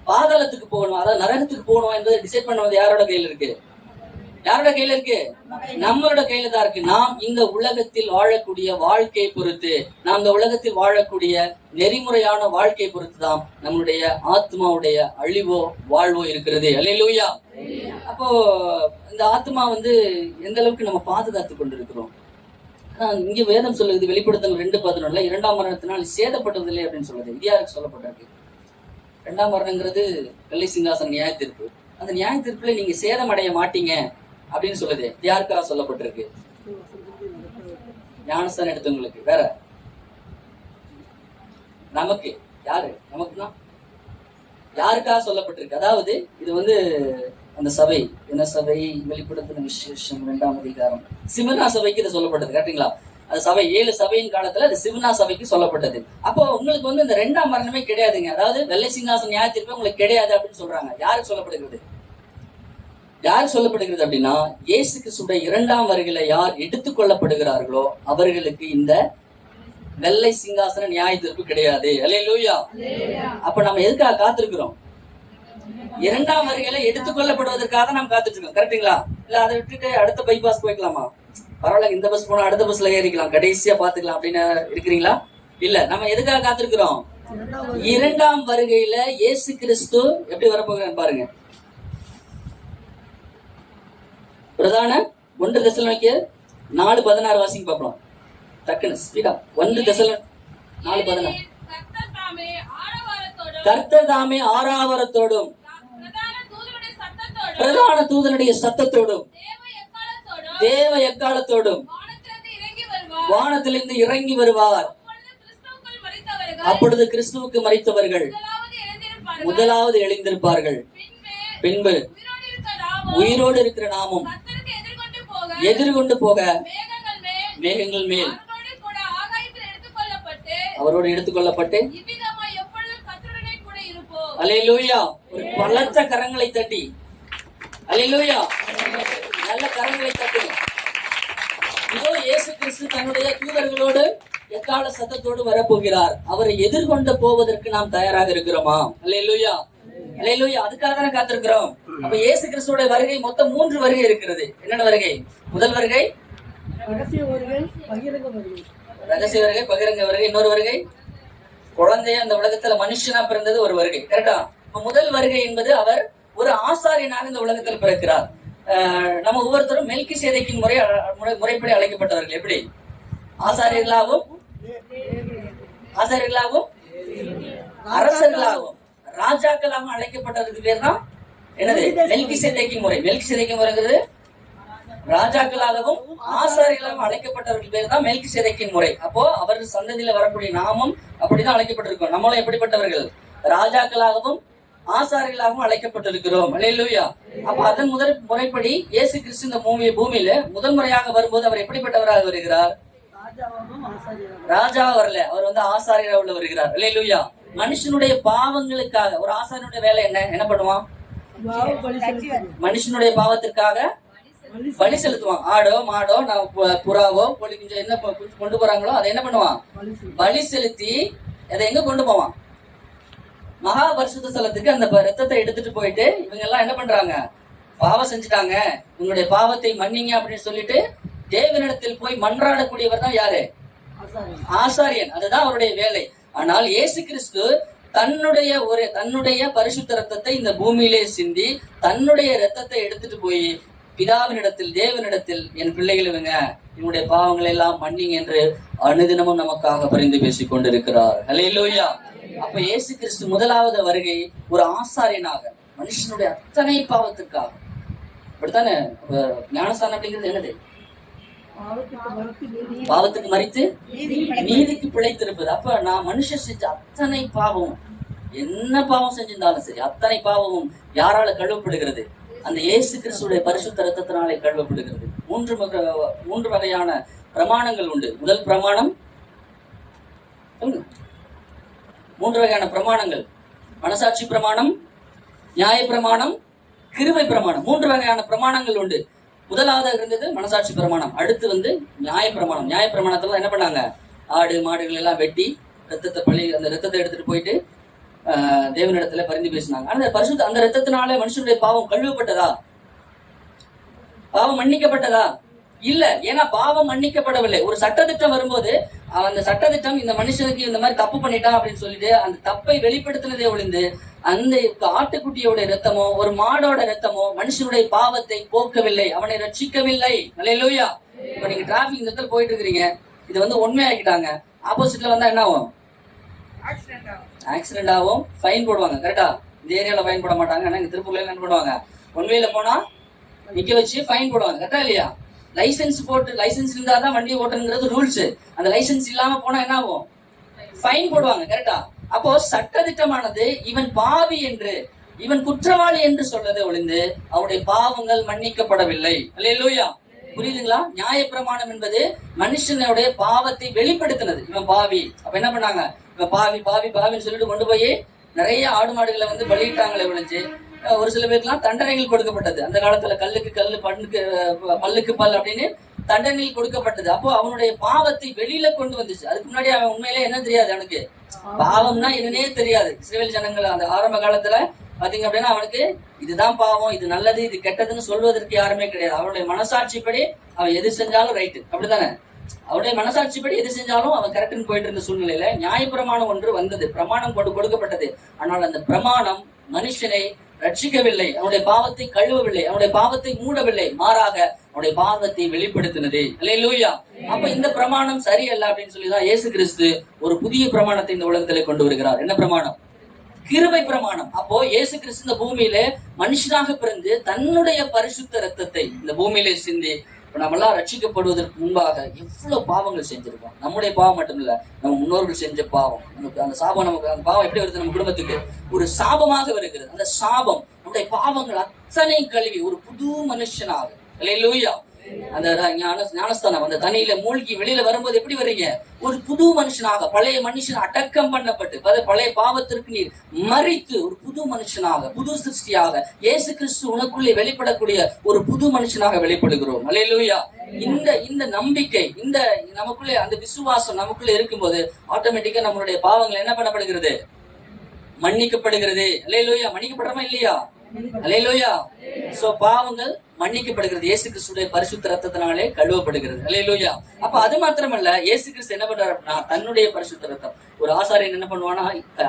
பாதாளத்துக்கு போகணுமா, அதாவது நரகத்துக்கு போகணுமா என்பதை டிசைட் பண்ணுவது யாரோட கையில இருக்கு? யாரோட கையில இருக்கு? நம்மளோட கையில தான் இருக்கு. நாம் இந்த உலகத்தில் வாழக்கூடிய வாழ்க்கையை பொறுத்து, நாம் இந்த உலகத்தில் வாழக்கூடிய நெறிமுறையான வாழ்க்கையை பொறுத்து தான் நம்மளுடைய ஆத்மாவுடைய அழிவோ வாழ்வோ இருக்கிறது. அல்லேலூயா. அப்போ இந்த ஆத்மா வந்து எந்த அளவுக்கு நம்ம பாதுகாத்து கொண்டிருக்கிறோம்? இங்க வேதம் சொல்லுது, வெளிப்படுத்தல் 2:11 2ஆம் மரணத்தினால் சேதப்பட்டதில்லை அப்படின்னு சொல்லுது. இது யாருக்கு சொல்லப்பட்டிருக்கு? 2ஆம் மரணங்கிறது வெள்ளை சிங்காசன நியாய தீர்ப்பு. அந்த நியாய தீர்ப்புல நீங்க சேதம் அடைய மாட்டீங்க அப்படின்னு சொல்லுது. யாருக்காக சொல்லப்பட்டிருக்கு? ஞானஸ்தானம் எடுத்தவங்களுக்கு. வேற நமக்கு யாரு? நமக்குன்னா யாருக்காக சொல்லப்பட்டிருக்கு? அதாவது இது வந்து அந்த சபை, என்ன சபை? வெளிப்படுத்தின விசேஷம் 2ஆம் அதிகாரம் சிமனா சபைக்கு இது சொல்லப்பட்டது. கேட்டீங்களா? அது சபை 7 சபையின் காலத்துல அது சிவனா சபைக்கு சொல்லப்பட்டது. அப்போ உங்களுக்கு வந்து இந்த 2ஆம் மரணமே கிடையாதுங்க. அதாவது வெள்ளை சிங்காசன நியாய தீர்ப்பு உங்களுக்கு கிடையாது அப்படின்னு சொல்றாங்க. யாருக்கு சொல்லப்படுகிறது? யார் சொல்லப்படுகிறது அப்படின்னா, இயேசு கிறிஸ்துடைய 2ஆம் வருகையில யார் எடுத்துக் கொள்ளப்படுகிறார்களோ அவர்களுக்கு இந்த வெள்ளை சிங்காசன நியாய தீர்ப்பு கிடையாது. அல்லேலூயா. அப்ப நம்ம எதுக்காக காத்திருக்கிறோம்? 2ஆம் வருகையில எடுத்துக்கொள்ளப்படுவதற்காக நாம் காத்துட்டு இருக்கோம். கரெக்டுங்களா? இல்ல அதை விட்டுட்டு அடுத்த பைபாஸ் போய்க்கலாமா? பரவாயில்ல, இந்த பஸ் போனா அடுத்த பஸ்ல ஏறிக்கலாம், கடைசியா பாத்துக்கலாம் அப்படின்னு இருக்கிறீங்களா? இல்ல, நம்ம எதுக்காக காத்திருக்கிறோம்? 2ஆம் வருகையில இயேசு கிறிஸ்து எப்படி வரப்போகிறான்னு பாருங்க. பிரதான 1 தெசலோனிக்கேயர் 4:16 வாசிங்க பார்க்கலாம். டக்குனு ஸ்பீடா. 1 தெசலோனிக்கேயர் 4:16. கர்த்தர் தாமே ஆரவாரத்தோடும் பிரதான தூதனுடைய சத்தத்தோடும் தேவ எக்காலத்தோடும் வானத்திலிருந்து இறங்கி வருவார். அப்பொழுது கிறிஸ்துவுக்கு மரித்தவர்கள் முதலாவது எழுந்திருப்பார்கள். பின்பு உயிரோடு இருக்கிற நாமும் எதிர்கொண்டு போக மேகங்கள் மேல் அவரோடு எடுத்துக்கொள்ளப்பட்டு அல்லேலூயா. ஒரு பலத்த கரங்களை தட்டி அல்லேலூயா, நல்ல கரங்களை தட்டி. இதோ இயேசு கிறிஸ்து தன்னுடைய தூதர்களோடு எக்கால சத்தத்தோடு வரப்போகிறார். அவரை எதிர்கொண்டு போவதற்கு நாம் தயாராக இருக்கிறோமா? அல்லேலூயா. அல்லேலூயா. அதுக்காக தானே காத்திருக்கிறோம். அப்ப இயேசு கிறிஸ்துவோட வருகை மொத்தம் 3 வருகை இருக்கிறது. என்னென்ன வருகை? முதல் வருகை ரகசிய வருகை, பகிரங்க வருகை. இன்னொரு வருகை குழந்தைய அந்த உலகத்துல மனுஷனா பிறந்தது ஒரு வருகை. கரெக்டா? முதல் வருகை என்பது அவர் ஒரு ஆசாரியனாக இந்த உலகத்தில் பிறக்கிறார். நம்ம ஒவ்வொருத்தரும் மெல்கிசேதேக்கின் முறைப்படி அழைக்கப்பட்டவர்கள். எப்படி? ஆசாரியர்களாகவும் அரசர்களாகவும் ராஜாக்களாகவும் அழைக்கப்பட்டதுக்கு பேர் தான் என்னது? மெல்கிசேதேக்கின் முறை. மெல்கிசேதேக்கின் முறைங்கிறது ராஜாக்களாகவும் ஆசாரியர்களாகவும் அழைக்கப்பட்டவர்கள் பேர் தான் மெல்கிசேதேக்கின் முறை. அப்போ அவர் சந்ததியில வரக்கூடிய நாமும் அப்படிதான் அழைக்கப்பட்டிருக்கோம். நம்மளும் எப்படிப்பட்டவர்கள்? ராஜாக்களாகவும் ஆசாரியர்களாகவும் அழைக்கப்பட்டிருக்கிறோம். அல்லேலூயா. அப்ப அதன் முதல் முறைப்படி இயேசு கிறிஸ்து இந்த பூமியில முதல் முறையாக வரும்போது அவர் எப்படிப்பட்டவராக வருகிறார்? ராஜாவா வரல, அவர் வந்து ஆசாரியராக உள்ள வருகிறார். அல்லேலூயா. மனுஷனுடைய பாவங்களுக்காக ஒரு ஆசாரியனுடைய வேலை என்ன பண்ணுவான்? மனுஷனுடைய பாவத்திற்காக பலி செலுத்துவான். ஆடோ மாடோ புறாவோ கோழி குஞ்சோ என்ன கொண்டு போறாங்களோ அதை என்ன பண்ணுவான்? பலி செலுத்தி அதை எங்க கொண்டு போவான்? மகா பரிசுத்த ஸ்தலத்துக்கு அந்த ரத்தத்தை எடுத்துட்டு போயிட்டு இவங்க எல்லாம் என்ன பண்றாங்க, பாவம் செஞ்சுட்டாங்க, உங்களுடைய பாவத்தை மன்னிங்க அப்படின்னு சொல்லிட்டு தேவனிடத்தில் போய் மன்றாடக்கூடியவர் தான் யாரு? ஆசாரியன். அதுதான் அவருடைய வேலை. ஆனால் இயேசு கிறிஸ்து தன்னுடைய பரிசுத்த ரத்தத்தை இந்த பூமியிலே சிந்தி தன்னுடைய ரத்தத்தை எடுத்துட்டு போய் பிதாவினிடத்தில், தேவனிடத்தில், என் பிள்ளைகள் இவங்க இவனுடைய பாவங்களை எல்லாம் மன்னிங்க என்று அனுதினமும் நமக்காக பரிந்து பேசிக் கொண்டிருக்கிறார். ஹல்லேலூயா. அப்ப இயேசு கிறிஸ்து முதலாவது வருகை ஒரு ஆசாரியனாக மனுஷனுடைய அத்தனை பாவத்திற்காக. அப்படித்தானே ஞானஸ்தானம் அப்படிங்கிறது என்னது? பாவத்துக்கு மரித்து நீதிக்கு பிழைத்திருப்பது. அப்ப நான் மனுஷன் செஞ்ச அத்தனை பாவமும், என்ன பாவம் செஞ்சிருந்தாலும் சரி, அத்தனை பாவமும் யாரால கழுவப்படுகிறது? அந்த இயேசு கிறிஸ்துடைய பரிசுத்த ரத்தத்தினாலே கழுவப்படுகிறது. மூன்று வகையான பிரமாணங்கள் உண்டு. முதல் பிரமாணம், மூன்று வகையான பிரமாணங்கள்: மனசாட்சி பிரமாணம், நியாய பிரமாணம், கிருபை பிரமாணம். மூன்று வகையான பிரமாணங்கள் உண்டு. முதலாவதாக இருந்தது மனசாட்சி பிரமாணம். அடுத்து நியாய பிரமாணம். நியாய பிரமாணத்துல என்ன பண்ணாங்க? ஆடு மாடுகள் எல்லாம் வெட்டி அந்த ரத்தத்தை எடுத்துட்டு போயிட்டு தேவனிடத்துல பரிந்து பேசினாங்க. ஆனா அந்த ரத்தத்தினால மனுஷனுடைய பாவம் கழுவப்பட்டதா? பாவம் மன்னிக்கப்பட்டதா? இல்ல. ஏன்னா பாவம் மன்னிக்கப்படவில்லை. ஒரு சட்டத்திட்டம் வரும்போது அந்த சட்டத்திட்டம் இந்த மனுஷனுக்கு இந்த மாதிரி தப்பு பண்ணிட்டான் அப்படின்னு சொல்லிட்டு அந்த தப்பை வெளிப்படுத்தினதே ஒழிந்து அந்த ஆட்டுக்குட்டியோட ரத்தமோ ஒரு மாடோட ரத்தமோ மனுஷனுடைய பாவத்தை போக்கவில்லை, அவனை ரட்சிக்கவில்லை. அல்லேலூயா. இப்ப நீங்க டிராபிக் இந்த இடத்துல போயிட்டு இருக்கிறீங்க, இது உண்மையாக்கிட்டாங்க. ஆப்போசிட்ல வந்தா என்ன ஆகும்? ஆக்சிடென்ட் ஆகும், ஃபைன் போடுவாங்க. கரெக்டா? இந்த ஏரியால ஃபைன் போட மாட்டாங்க. ஆனா இங்க திருப்பூர்ல என்ன பண்ணுவாங்க? ஒன்வேல போனா நிக்க வச்சு ஃபைன் போடுவாங்க. கரெக்டா இல்லையா? லைசன்ஸ் இருந்தாதான் வண்டி ஓட்டுங்கிறது ரூல்ஸ். அந்த லைசன்ஸ் இல்லாம போனா என்ன ஆகும்? ஃபைன் போடுவாங்க. கரெக்டா? அப்போ சட்டதிட்டமானது இவன் பாவி என்று, இவன் குற்றவாளி என்று சொல்லதை ஒழிந்து அவருடைய பாவங்கள் மன்னிக்கப்படவில்லை. அல்லேலூயா. புரியுதுங்களா? நியாய பிரமாணம் என்பது மனுஷனுடைய பாவத்தை வெளிப்படுத்தினது. இவன் பாவி. அப்ப என்ன பண்ணாங்க? இவன் பாவி பாவி பாவின்னு சொல்லிட்டு கொண்டு போய் நிறைய ஆடு மாடுகளை பலியிட்டாங்களே ஒழிஞ்சு ஒரு சில பேருக்குலாம் தண்டனைகள் கொடுக்கப்பட்டது. அந்த காலத்துல கல்லுக்கு கல்லு, பல்லுக்கு பல் அப்படின்னு தண்டனைகள் கொடுக்கப்பட்டது. அப்போ அவனுடைய பாவத்தை வெளியில கொண்டு வந்துச்சு. அதுக்கு முன்னாடி அவன் உண்மையிலே என்ன தெரியாது, அவனுக்கு பாவம்னா என்னன்னே தெரியாது. இஸ்ரவேல் ஜனங்கள் அந்த ஆரம்ப காலத்துல பாத்தீங்க அப்படின்னா அவனுக்கு இதுதான் பாவம், இது நல்லது, இது கெட்டதுன்னு சொல்வதற்கு யாருமே கிடையாது. அவனுடைய மனசாட்சிப்படி அவன் எது செஞ்சாலும் ரைட்டு. அப்படித்தானே? அவருடைய மனசாட்சிப்படி எது செஞ்சாலும் அவன் கரெக்ட்னு போயிட்டு இருந்த சூழ்நிலையில நியாய பிரமாணம் ஒன்று வந்தது. பிரமாணம் கொடுக்கப்பட்டது. ஆனால் அந்த பிரமாணம் மனுஷனை ரட்சிக்கவில்லை, அவனுடைய பாவத்தை கழுவவில்லை, அவனுடைய பாவத்தை மூடவில்லை, மாறாக அவனுடைய பாவத்தை வெளிப்படுத்தினது. அல்லேலூயா. அப்ப இந்த பிரமாணம் சரியல்ல அப்படின்னு சொல்லிதான் இயேசு கிறிஸ்து ஒரு புதிய பிரமாணத்தை இந்த உலகத்திலே கொண்டு வருகிறார். என்ன பிரமாணம்? கிருபை பிரமாணம். அப்போ இயேசு கிறிஸ்து இந்த பூமியில மனுஷனாக பிறந்து தன்னுடைய பரிசுத்த ரத்தத்தை இந்த பூமியிலே சிந்தி நம்ம எல்லாம் ரட்சிக்கப்படுவதற்கு முன்பாக எவ்வளவு பாவங்கள் செஞ்சிருக்கோம். நம்முடைய பாவம் மட்டும் இல்ல, நம்ம முன்னோர்கள் செஞ்ச பாவம். நமக்கு அந்த சாபம், நமக்கு அந்த பாவம் எப்படி வருது? நம்ம குடும்பத்துக்கு ஒரு சாபமாக வருகிறது. அந்த சாபம் நம்முடைய பாவங்கள் அத்தனை கழுவி ஒரு புது மனுஷனாக, அல்லேலூயா, அந்த ஞானஸ்தானம் அந்த தண்ணியில மூழ்கி வெளியில வரும்போது எப்படி வர்றீங்க? ஒரு புது மனுஷனாக, பழைய மனுஷன் அடக்கம் பண்ணப்பட்டு பழைய பாவத்திற்கு நீர் மறித்து ஒரு புது மனுஷனாக, புது சிருஷ்டியாக இயேசு கிறிஸ்து உனக்குள்ளே வெளிப்படக்கூடிய ஒரு புது மனுஷனாக வெளிப்படுகிறோம். அல்லேலூயா. இந்த நம்பிக்கை, இந்த நமக்குள்ளே அந்த விசுவாசம் நமக்குள்ளே இருக்கும்போது ஆட்டோமேட்டிக்கா நம்மளுடைய பாவங்கள் என்ன பண்ணப்படுகிறது? மன்னிக்கப்படுகிறது. அல்லேலூயா. மன்னிக்கப்படுறமா இல்லையா? அல்லேலூயா. சோ பாவங்கள் மன்னிக்கப்படுகிறது. இயேசு கிறிஸ்துடைய பரிசுத்த ரத்தத்தினாலே கழுவப்படுகிறது. அல்லேலூயா. அப்ப அது மாத்திரமல்ல, இயேசு கிறிஸ்து என்ன பண்றாரு அப்படின்னா தன்னுடைய பரிசுத்த ரத்தம், ஒரு ஆசாரியன் என்ன பண்ணுவானா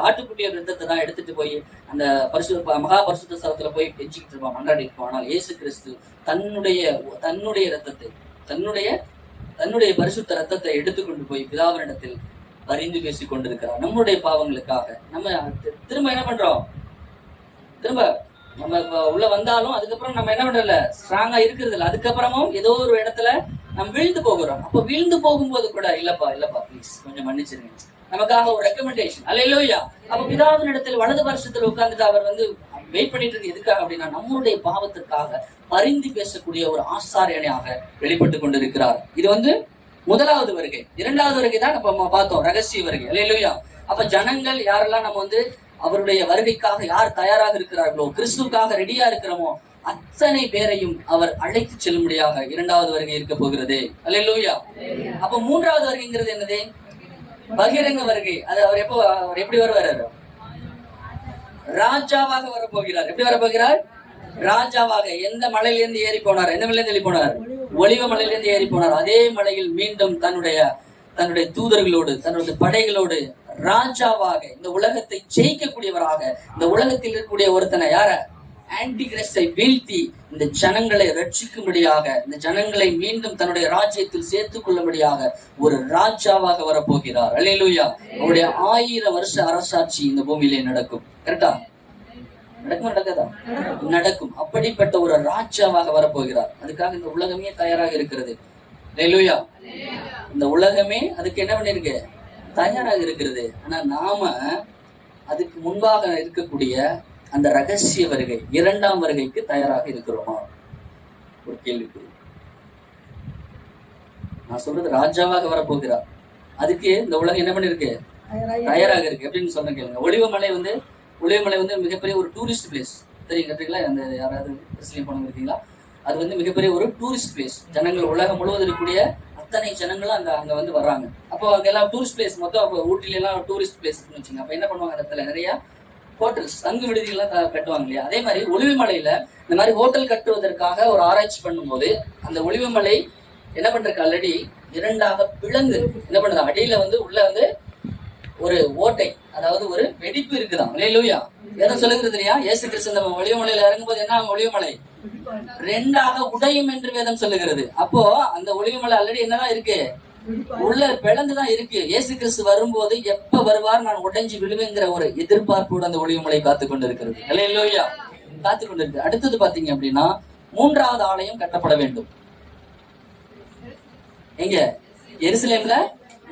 ஆட்டுக்குட்டியோட ரத்தத்தை தான் எடுத்துட்டு போய் அந்த மகா பரிசுத்த ஸ்தலத்துல போய் பெஞ்சிக்கிட்டு இருப்பான், மன்றாடி இருப்பான். ஆனால் இயேசு கிறிஸ்து தன்னுடைய ரத்தத்தை, தன்னுடைய பரிசுத்த ரத்தத்தை எடுத்துக்கொண்டு போய் பிதாவினிடத்தில் பரிந்து பேசி கொண்டிருக்கிறார் நம்முடைய பாவங்களுக்காக. நம்ம திரும்ப என்ன பண்றோம்? திரும்ப நம்ம உள்ள வந்தாலும் அதுக்கப்புறம் நம்ம என்ன பண்றல, ஸ்ட்ராங்கா இருக்கிறது இல்லை. அதுக்கப்புறமும் ஏதோ ஒரு இடத்துல நம்ம வீழ்ந்து போகிறோம். அப்ப வீழ்ந்து போகும்போது கூட இல்லப்பா ப்ளீஸ் கொஞ்சம் மன்னிச்சிருங்க, நமக்காக ஒரு ரெக்கமெண்டேஷன். அல்லேலூயா. அப்ப பிதாவின் இடத்துல வலது வருஷத்துல உட்கார்ந்துட்டு அவர் வெயிட் பண்ணிட்டு இருக்கு. எதுக்காக அப்படின்னா நம்மளுடைய பாவத்திற்காக பரிந்து பேசக்கூடிய ஒரு ஆசாரியனாக வெளிப்பட்டு கொண்டிருக்கிறார். இது முதலாவது வருகை. இரண்டாவது வருகை தான் நம்ம பார்த்தோம், ரகசிய வருகை. அல்லேலூயா. அப்ப ஜனங்கள் யாரெல்லாம் நம்ம அவருடைய வருகைக்காக யார் தயாராக இருக்கிறார்களோ, கிறிஸ்துவுக்காக ரெடியா இருக்கிறோமோ அத்தனை பேரையும் அவர் அழைத்து செல்லும்படியாக இரண்டாவது வருகை இருக்க போகிறது. அல்லேலூயா. அப்ப மூன்றாவது வருகைங்கிறது என்னது? பகிரங்க வருகை. அது அவர் எப்படி வருவாரு? ராஜாவாக வரப்போகிறார். எப்படி வரப்போகிறார்? ராஜாவாக. எந்த மலையிலிருந்து ஏறி போனார்? எந்த மலையிலிருந்து ஏறி போனார்? ஒலிவ மலையிலிருந்து ஏறி போனார். அதே மலையில் மீண்டும் தன்னுடைய தூதர்களோடு, தன்னுடைய படைகளோடு ராஜாவாக, இந்த உலகத்தை ஜெயிக்கக்கூடியவராக, இந்த உலகத்தில் இருக்கக்கூடிய ஒருத்தனை யார? ஆன்டி கிறிஸ்டை வீழ்த்தி இந்த ஜனங்களை ரட்சிக்கும்படியாக, இந்த ஜனங்களை மீண்டும் தன்னுடைய ராஜ்யத்தில் சேர்த்துக் கொள்ளும்படியாக ஒரு ராஜாவாக வரப்போகிறார். அல்லேலூயா. அவருடைய 1000 வருஷ அரசாட்சி இந்த பூமியிலே நடக்கும். கரெக்டா? நடக்காதா? நடக்கும். அப்படிப்பட்ட ஒரு ராஜாவாக வரப்போகிறார். அதுக்காக இந்த உலகமே தயாராக இருக்கிறது. அல்லேலூயா. இந்த உலகமே அதுக்கு என்ன பண்ணிருக்கு? தயாராக இருக்கிறது. ஆனா நாம அதுக்கு முன்பாக இருக்கக்கூடிய அந்த ரகசிய வருகை, 2ஆம் வருகைக்கு தயாராக இருக்கிறோமா? ஒரு கேள்வி. நான் சொல்றது ராஜாவாக வரப்போகிறார். அதுக்கு இந்த உலகம் என்ன பண்ணிருக்கு? தயாராக இருக்கு. எப்படின்னு சொன்ன கேளுங்க. ஒலிவமலை வந்து மிகப்பெரிய ஒரு டூரிஸ்ட் பிளேஸ். தெரியுங்களா? அந்த யாராவது போனவங்க இருக்கீங்களா? அது வந்து மிகப்பெரிய ஒரு டூரிஸ்ட் பிளேஸ். ஜனங்கள் உலகம் முழுவதும் இருக்கக்கூடிய அத்தனை ஜனங்களும் அங்க வந்து வர்றாங்க. அப்போ அங்க எல்லாம் டூரிஸ்ட் பிளேஸ். மொத்தம் ஊட்டில எல்லாம் டூரிஸ்ட் பிளேஸ் வச்சுங்க. அப்ப என்ன பண்ணுவாங்க? அந்த இடத்துல நிறைய ஹோட்டல்ஸ், தங்கு விடுதிகள்லாம் கட்டுவாங்க இல்லையா? அதே மாதிரி ஒலிவமலையில இந்த மாதிரி ஹோட்டல் கட்டுவதற்காக ஒரு ஆராய்ச்சி பண்ணும்போது அந்த ஒலிவமலை என்ன பண்றதுக்கு ஆல்ரெடி 2ஆக பிளந்து என்ன பண்ணுது? அடியில வந்து உள்ள வந்து ஒரு ஓட்டை, அதாவது ஒரு வெடிப்பு இருக்குதான். அல்லேலூயா. எதை சொல்லுகிறது இல்லையா? இயேசு கிறிஸ்து இந்த ஒலிவமலையில இறங்கும்போது என்ன ஆகும்? ஒலிவமலை 2ஆக உடையும் என்று வேதம் சொல்லுகிறது. அப்போ அந்த ஒலிவமலை ஆல்ரெடி என்னதான் இருக்கு? உள்ள பிளந்துதான் இருக்கு. இயேசு கிறிஸ்து வரும்போது எப்ப வருவார், நான் உடைஞ்சு விழுவேங்கிற ஒரு எதிர்பார்ப்போடு அந்த ஒலிவமலை காத்து கொண்டிருக்கிறது. அல்லேலூயா. காத்து கொண்டிருக்கு. அடுத்தது பாத்தீங்க அப்படின்னா 3வது ஆலயம் கட்டப்பட வேண்டும். எங்க? எருசலேம்ல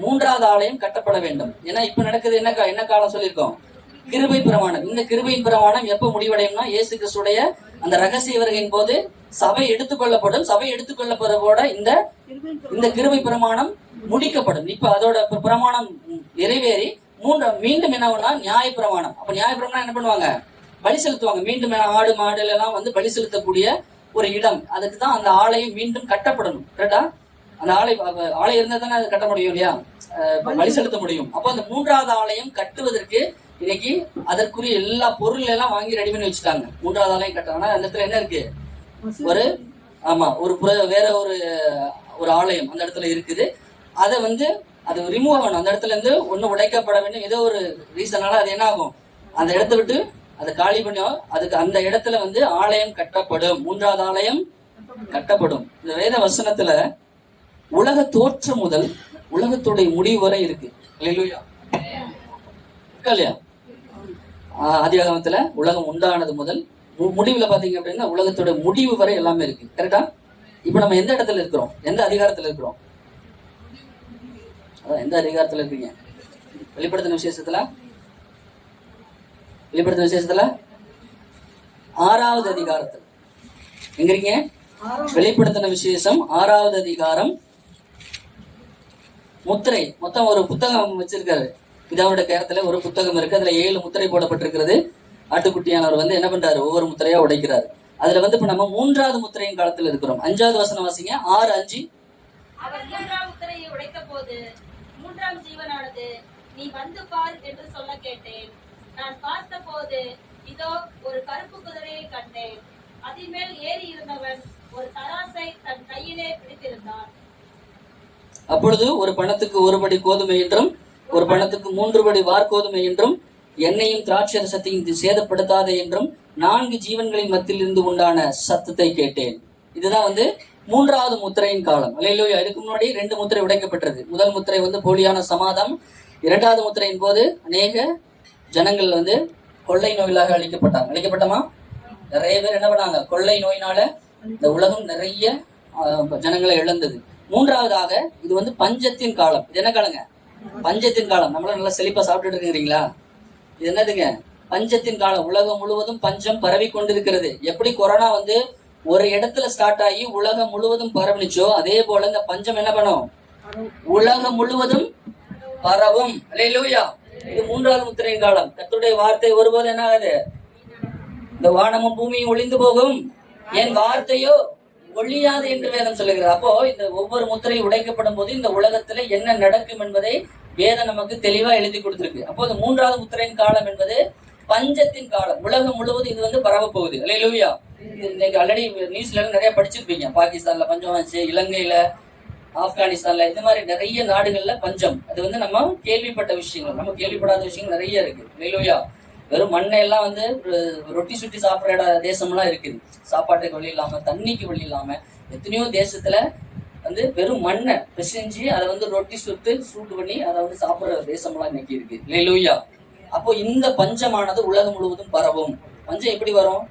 3வது ஆலயம் கட்டப்பட வேண்டும். ஏன்னா இப்ப நடக்குது என்ன காலம் சொல்லியிருக்கோம்? கிருபை பிரமாணம். இந்த கிருபையின் பிரமாணம் எப்ப முடிவடையும்னா இயேசு கிறிஸ்துடைய அந்த ரகசிய வருகையின் போது சபை எடுத்துக்கொள்ளப்படும். சபை எடுத்துக்கொள்ளப்படுறதோட இந்த கிருபை பிரமாணம் முடிக்கப்படும். இப்ப அதோட பிரமாணம் நிறைவேறி மீண்டும் என்னன்னா நியாய பிரமாணம். அப்ப நியாய பிரமாணம் என்ன பண்ணுவாங்க? பலி செலுத்துவாங்க. மீண்டும் ஆடு மாடு எல்லாம் வந்து பலி செலுத்தக்கூடிய ஒரு இடம். அதுக்கு தான் அந்த ஆலயம் மீண்டும் கட்டப்படணும். கரெக்டா? அந்த ஆலயம் இருந்தா தானே அது கட்ட முடியும் இல்லையா? பலி செலுத்த முடியும். அப்போ அந்த 3வது ஆலயம் கட்டுவதற்கு இன்னைக்கு அதற்குரிய எல்லா பொருள் எல்லாம் வாங்கி ரெடி பண்ணி வச்சுட்டாங்க. 3வது ஆலயம் கட்டணும். அந்த இடத்துல என்ன இருக்கு? வேற ஒரு ஆலயம் அந்த இடத்துல இருக்குது. அதை வந்து அது ரிமூவ் ஆகணும். அந்த இடத்துல இருந்து ஒண்ணு உடைக்கப்பட வேண்டும். ஏதோ ஒரு ரீசனால அது என்ன ஆகும்? அந்த இடத்த விட்டு அதை காலி பண்ணி அதுக்கு அந்த இடத்துல வந்து ஆலயம் கட்டப்படும். 3வது ஆலயம் கட்டப்படும். இந்த வேத வசனத்துல உலக தோற்றம் முதல் உலகத்துடைய முடிவு வரை இருக்கு. இல்லையா? ஆதியாகமத்துல உலகம் உண்டானது முதல் முடிவுல பாத்தீங்க அப்படின்னா உலகத்தோட முடிவு வரை எல்லாமே இருக்கு. கரெக்டா? இப்ப நம்ம எந்த இடத்துல இருக்கிறோம்? எந்த அதிகாரத்துல இருக்கிறோம்? எந்த அதிகாரத்துல இருக்கீங்க? வெளிப்படுத்தின விசேஷத்துல 6வது அதிகாரத்துல எங்க இருக்கீங்க? வெளிப்படுத்தின விசேஷம் 6வது அதிகாரம். முத்திரை மொத்தம் ஒரு புத்தகம் வச்சிருக்காரு. பிதாவுடைய கரத்துல ஒரு புத்தகம் இருக்கு. அதுல 7 முத்திரை போடப்பட்டிருக்கிறது. ஆட்டுக்குட்டியானவர் வந்து என்ன பண்றாரு? ஒவ்வொரு முத்திரையா உடைக்கிறாரு. அதுல வந்து இப்ப நம்ம 3வது முத்திரையின் காலத்துல இருக்கிறோம். 5வது வசனம் வாசிங்க. 6:5. அவர் 3ஆம் முத்திரையை உடைத்த போது 3ஆம் ஜீவனானது, நீ வந்து பார் என்று சொல்ல கேட்டேன். நான் பார்த்த போது இதோ ஒரு கருப்பு குதிரையை கண்டேன். அதின்மேல் ஏறி இருந்தவன் ஒரு தராசை தன் கையிலே பிடித்திருந்தான். அப்பொழுது ஒரு பணத்துக்கு 1 படி கோதுமை என்றும் ஒரு பணத்துக்கு 3 படி வார்கோதுமை என்றும் எண்ணெயும் திராட்சை ரசத்தையும் சேதப்படுத்தாத என்றும் 4 ஜீவன்களின் மத்தியில் இருந்து உண்டான சத்தத்தை கேட்டேன். இதுதான் வந்து 3வது முத்திரையின் காலம். அல்லேலூயா. இதுக்கு முன்னாடி 2 முத்திரை உடைக்கப்பட்டது. முதல் முத்திரை வந்து போலியான சமாதானம். 2வது முத்திரையின் போது அநேக ஜனங்கள் வந்து கொள்ளை நோயிலாக அழிக்கப்பட்டமா? நிறைய பேர் என்ன பண்ணாங்க? கொள்ளை நோயினால இந்த உலகம் நிறைய ஜனங்களை இழந்தது. 3வதாக இது வந்து பஞ்சத்தின் காலம். இது என்ன காலங்க? பஞ்சத்தின் காலம். நம்மளால நல்லா செழிப்பா சாப்பிட்டுட்டு இருக்கிறீங்களா? இது என்னதுங்க? பஞ்சத்தின் காலம். உலகம் முழுவதும் பஞ்சம் பரவி கொண்டிருக்கிறது. எப்படி கொரோனா வந்து ஒரு இடத்துல ஸ்டார்ட் ஆகி உலகம் முழுவதும் பரவனிச்சோ அதே போல இந்த பஞ்சம் என்ன பண்ணும்? உலகம் முழுவதும் பரவும். அல்லேலூயா. இது 3வது முத்திரையின் காலம். கர்த்தருடைய வார்த்தை ஒருபோது என்ன ஆகுது? இந்த வானமும் பூமியும் ஒளிந்து போகும், என் வார்த்தையோ ஒழியாது என்று வேதம் சொல்லுகிறது. அப்போ இந்த ஒவ்வொரு முத்திரையும் உடைக்கப்படும் போது இந்த உலகத்துல என்ன நடக்கும் என்பதை வேதம் நமக்கு தெளிவா எழுதி கொடுத்திருக்கு. அப்போ இந்த 3வது முத்திரையின் காலம் என்பது பஞ்சத்தின் காலம் உலகம் முழுவதும் இது வந்து பரவ போகுது. அல்லேலூயா. இன்னைக்கு ஆல்ரெடி நியூஸ்ல நிறைய படிச்சிருப்பீங்க. பாகிஸ்தான்ல பஞ்சம் ஆச்சு, இலங்கையில, ஆப்கானிஸ்தான்ல, இந்த மாதிரி நிறைய நாடுகள்ல பஞ்சம். அது வந்து நம்ம கேள்விப்பட்ட விஷயங்கள், நம்ம கேள்விப்படாத விஷயங்கள் நிறைய இருக்கு. அல்லேலூயா. வெறும் மண்ணை எல்லாம் வந்து ரொட்டி சுட்டி சாப்பிட்ற தேசம்லாம் இருக்குது. சாப்பாட்டுக்கு வழி இல்லாம, தண்ணிக்கு வழி இல்லாம எத்தனையோ தேசத்துல வந்து வெறும் மண்ணை பிசைஞ்சு அதை வந்து ரொட்டி சூட்டு பண்ணி அதை வந்து சாப்பிட்ற தேசம்லாம் இன்னைக்கு இருக்கு. அல்லேலூயா. அப்போ இந்த பஞ்சமானது உலகம் முழுவதும் பரவும். பஞ்சம் எப்படி வரும்?